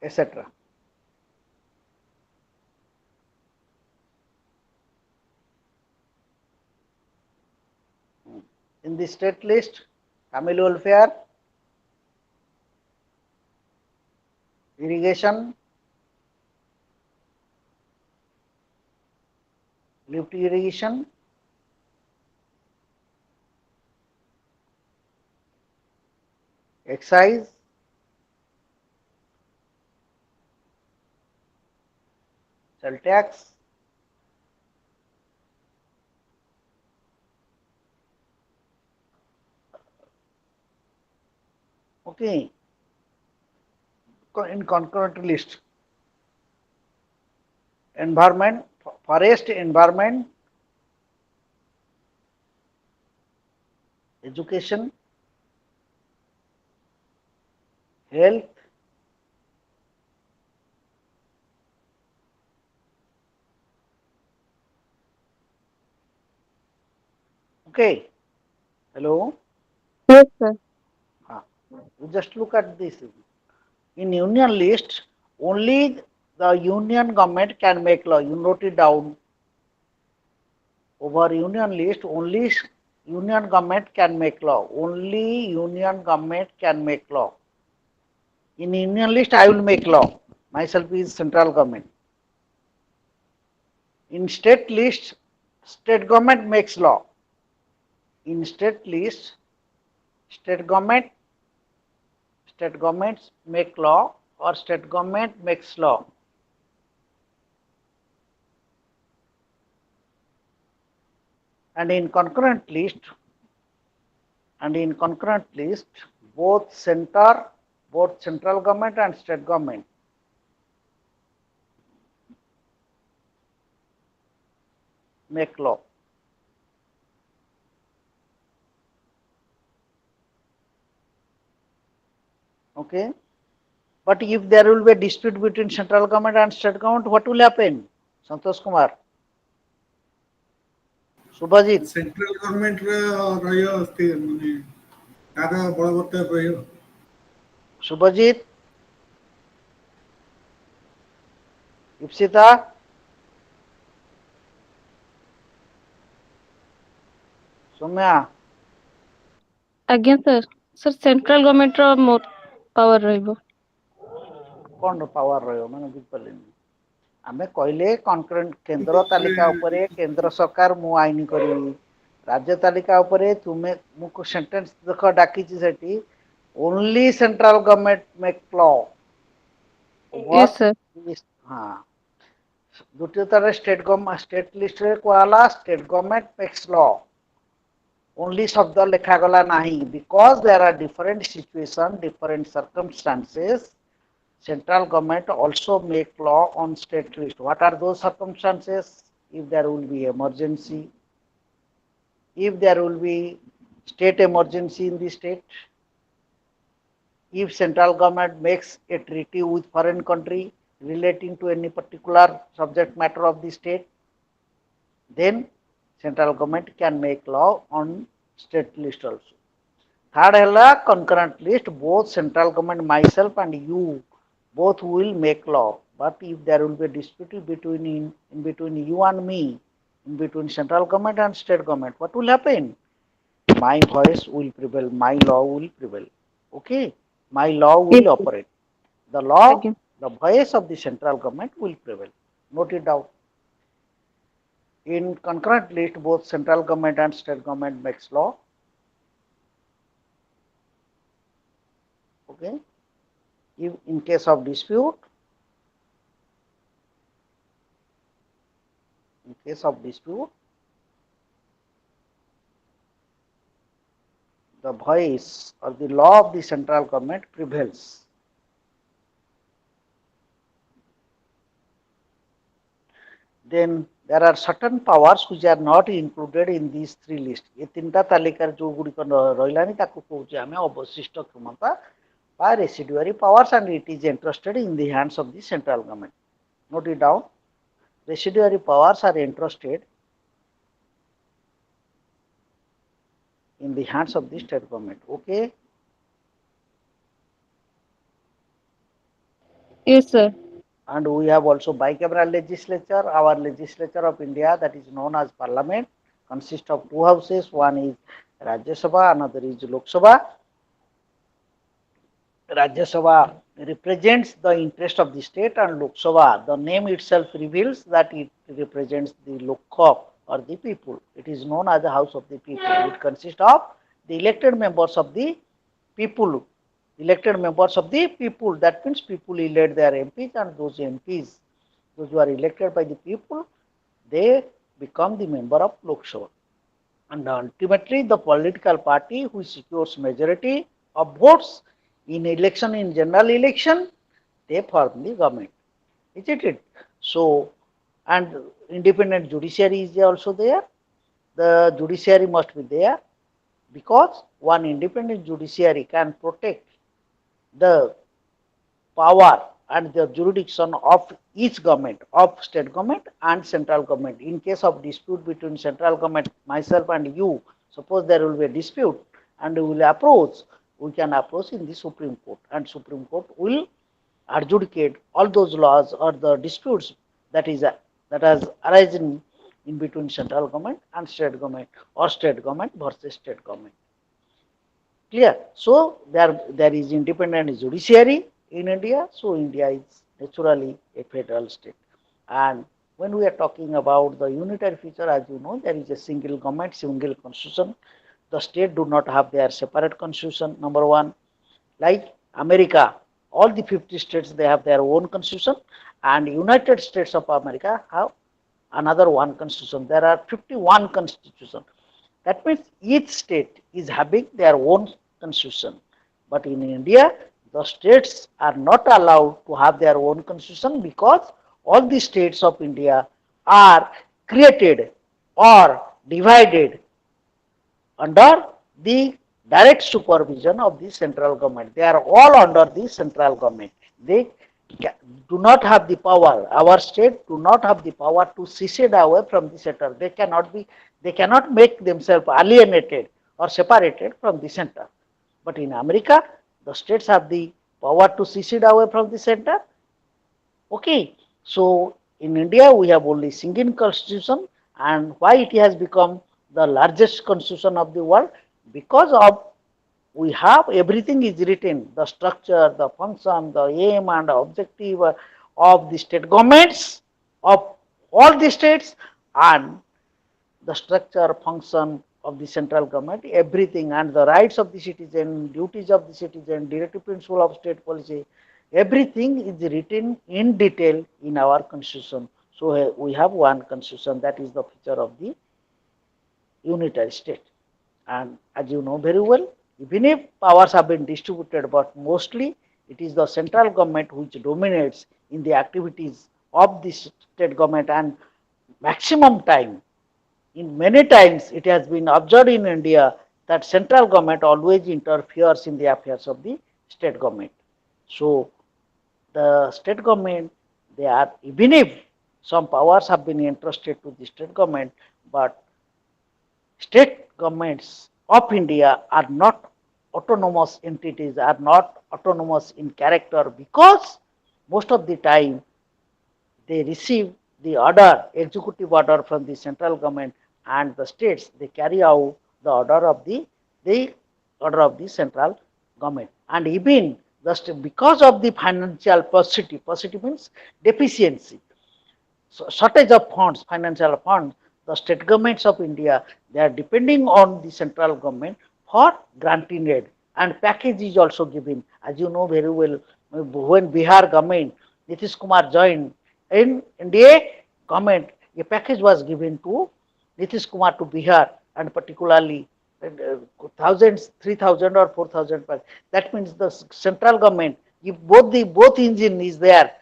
etc. In the state list, family welfare, irrigation, lift irrigation, excise, sell tax, okay, in concurrent list, environment, forest, environment, education, health, okay, hello, Yes, sir. you just look at this. In union list, only the union government can make law. You note it down. Over union list, only Union government can make law. Only union government can make law. In union list, I will make law. Myself is central government. In state list, state government makes law. In state list, state governments make law or state government makes law. And in concurrent list, both central government and state government make law. Okay. But if there will be a dispute between central government and state government, what will happen? Santosh Kumar. Subhajit. Central government ମାନେ ତାର ବଳବତ୍ତର ରହିବ। Subhajit. Ipsita. Soumya. ଆଜ୍ଞା sir sir central ଗଭର୍ଣ୍ଣମେଣ୍ଟର ମୋର power ରହିବ। କଣ power ରହିବ ମାନେ ବୁଝିପାରିଲିନି। ଆମେ କହିଲେ କନକରେଣ୍ଟ କେନ୍ଦ୍ର ତାଲିକା ଉପରେ କେନ୍ଦ୍ର ସରକାର ମୁଁ ଆଇନ କରିବି। ରାଜ୍ୟ ତାଲିକା ଉପରେ ତୁମେ ମୁଁ ସେଣ୍ଟେନ୍ସ ଦେଖ ଡାକିଛି ସେଠି only central government make law. Yes sir. ହଁ ଦ୍ୱିତୀୟତରେ ଷ୍ଟେଟ ଲିଷ୍ଟରେ କୁହାଗଲା state government makes law. Only ଶବ୍ଦ ଲେଖାଗଲା ନାହିଁ because there are different situation different circumstances. Central government also make law on state list. What are those circumstances? If there will be emergency, if there will be state emergency in the state, if central government makes a treaty with foreign country relating to any particular subject matter of the state, then central government can make law on state list also. Third hella concurrent list, both central government, myself and you, both will make law. But if there will be a dispute between in between you and me, in between central government and state government, what will happen? My voice will prevail, my law will prevail. Okay, my law will operate. The law, the voice of the central government will prevail. Note it down. In concurrent list, both central government and state government makes law. Okay. If in case of dispute, the voice or the law of the central government prevails. Then there are certain powers which are not included in these three lists. ये तीनटा तालिकार जो गुड़िक रहिलानी ताकू कहूचे आमे अवशिष्ट क्षमता by residuary powers and it is entrusted in the hands of the central government. Note it down. Residuary powers are entrusted in the hands of the state government. Okay. Yes sir. And we have also bicameral legislature. Our legislature of India, that is known as parliament, consists of two houses. One is Rajya Sabha, another is Lok Sabha. Rajya Sabha represents the interest of the state and Lok Sabha, the name itself reveals that it represents the Lokha or the people. It is known as the house of the people. It consists of the elected members of the people. Elected members of the people, that means people elect their MPs and those MPs, those who are elected by the people, they become the member of Lok Sabha. And ultimately the political party who secures majority of votes in election, in general election, they form the government. Isn't it? So, and independent judiciary is also there. The judiciary must be there because one independent judiciary can protect the power and the jurisdiction of each government, of state government and central government. In case of dispute between central government, myself and you, suppose there will be a dispute and we will approach, we can approach in the Supreme Court and Supreme Court will adjudicate all those laws or the disputes that has arisen in between central government and state government, or state government versus state government. Clear? So there is independent judiciary in India. So India is naturally a federal state. And when we are talking about the unitary feature, as you know, there is a single government, single constitution. The state do not have their separate constitution. Number one, like America, all the 50 states, they have their own constitution, and United States of America have another one constitution. There are 51 constitutions. That means each state is having their own constitution. But in India, the states are not allowed to have their own constitution, because all the states of India are created or divided under the direct supervision of the central government. They are all under the central government. They do not have the power. Our state do not have the power to secede away from the center. They cannot be. They cannot make themselves alienated or separated from the center. But in America, the states have the power to secede away from the center. Okay. So in India, we have only single constitution, and why it has become the largest constitution of the world? Because of we have everything is written, the structure, the function, the aim and objective of the state governments of all the states, and the structure, function of the central government, everything, and the rights of the citizen, duties of the citizen, directive principle of state policy, everything is written in detail in our constitution. So we have one constitution, that is the feature of the unitary state. And as you know very well, even if powers have been distributed, but mostly it is the central government which dominates in the activities of the state government, and maximum time, in many times it has been observed in India that central government always interferes in the affairs of the state government. So the state government, they are, even if some powers have been entrusted to the state government, but state governments of India are not autonomous entities, are not autonomous in character, because most of the time they receive the order, executive order from the central government, and the states, they carry out the order of the central government. And even because of the financial paucity means deficiency, so shortage of funds, financial funds, the state governments of India, they are depending on the central government for granting aid, and package is also given. As you know very well, when Bihar government, Nitish Kumar joined in NDA government, a package was given to Nitish Kumar to Bihar, and particularly thousands, 3,000 or 4,000. That means the central government, if both engine is there,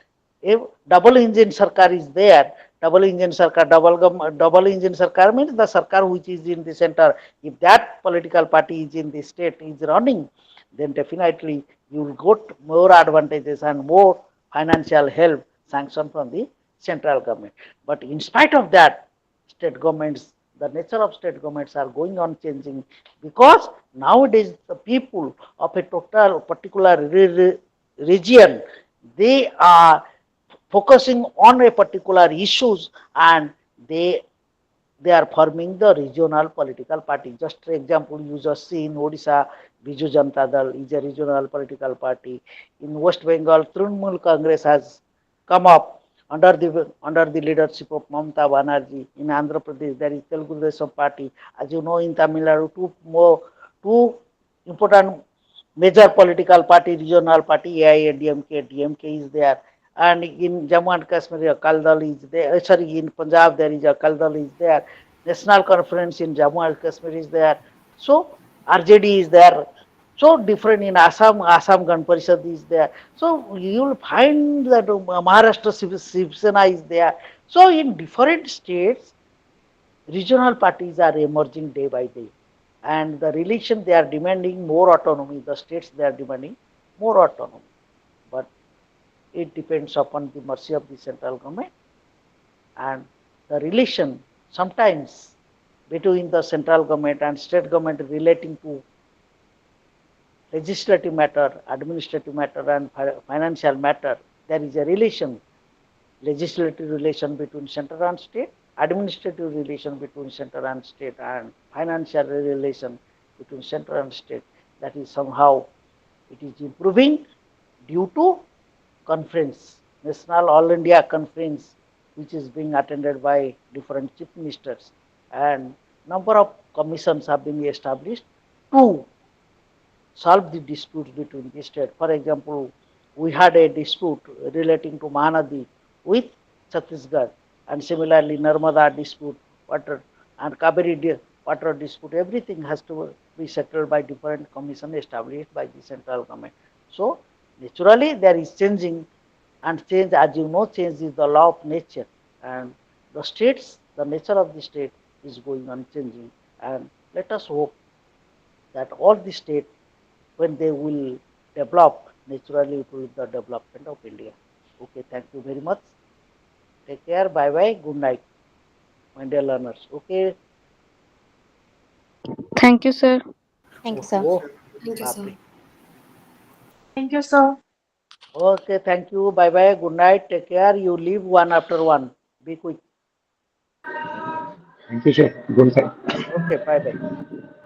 if double engine sarkar is there, double engine sarkar, double engine sarkar means the sarkar which is in the center. If that political party is in the state is running, then definitely you will get more advantages and more financial help sanctioned from the central government. But in spite of that, state governments, the nature of state governments are going on changing, because nowadays the people of a total particular region, they are focusing on a particular issues, and they are forming the regional political party. Just for example, you just see in Odisha, Biju Janata Dal is a regional political party. In West Bengal, Trinamool Congress has come up under the leadership of Mamata Banerjee. In Andhra Pradesh, there is Telugu Desam Party. As you know, in Tamil Nadu, two important major political party, regional party, AIADMK, DMK is there. And in Jammu and Kashmir, Akal Dal is there. Sorry, in Punjab, there is Akal Dal is there. National Conference in Jammu and Kashmir is there. So RJD is there. So different in Assam Gan Parishad is there. So you will find that Maharashtra Shiv Sena is there. So in different states, regional parties are emerging day by day. And the relation, they are demanding more autonomy. The states, they are demanding more autonomy. But it depends upon the mercy of the central government, and the relation sometimes between the central government and state government relating to legislative matter, administrative matter, and financial matter. There is a relation, legislative relation between center and state, administrative relation between center and state and financial relation between center and state, that is somehow it is improving due to conference, National All India Conference, which is being attended by different chief ministers, and number of commissions have been established to solve the disputes between the state. For example, we had a dispute relating to Mahanadi with Chhattisgarh, and similarly Narmada dispute, water and Kaveri water dispute. Everything has to be settled by different commission established by the central government. So naturally there is changing, and change, as you know, change is the law of nature, and the states, the nature of the state is going on changing, and let us hope that all the states, when they will develop, naturally it will be the development of India. Okay, thank you very much. Take care, bye bye, good night, my dear learners. Okay, Thank you, sir. Thank you, oh, sir. oh, Thank you, sir. baapre. Thank you, sir. Okay, thank you, bye bye, good night, take care. You leave one after one. Be quick. Thank you, sir. Good night. Okay, bye bye.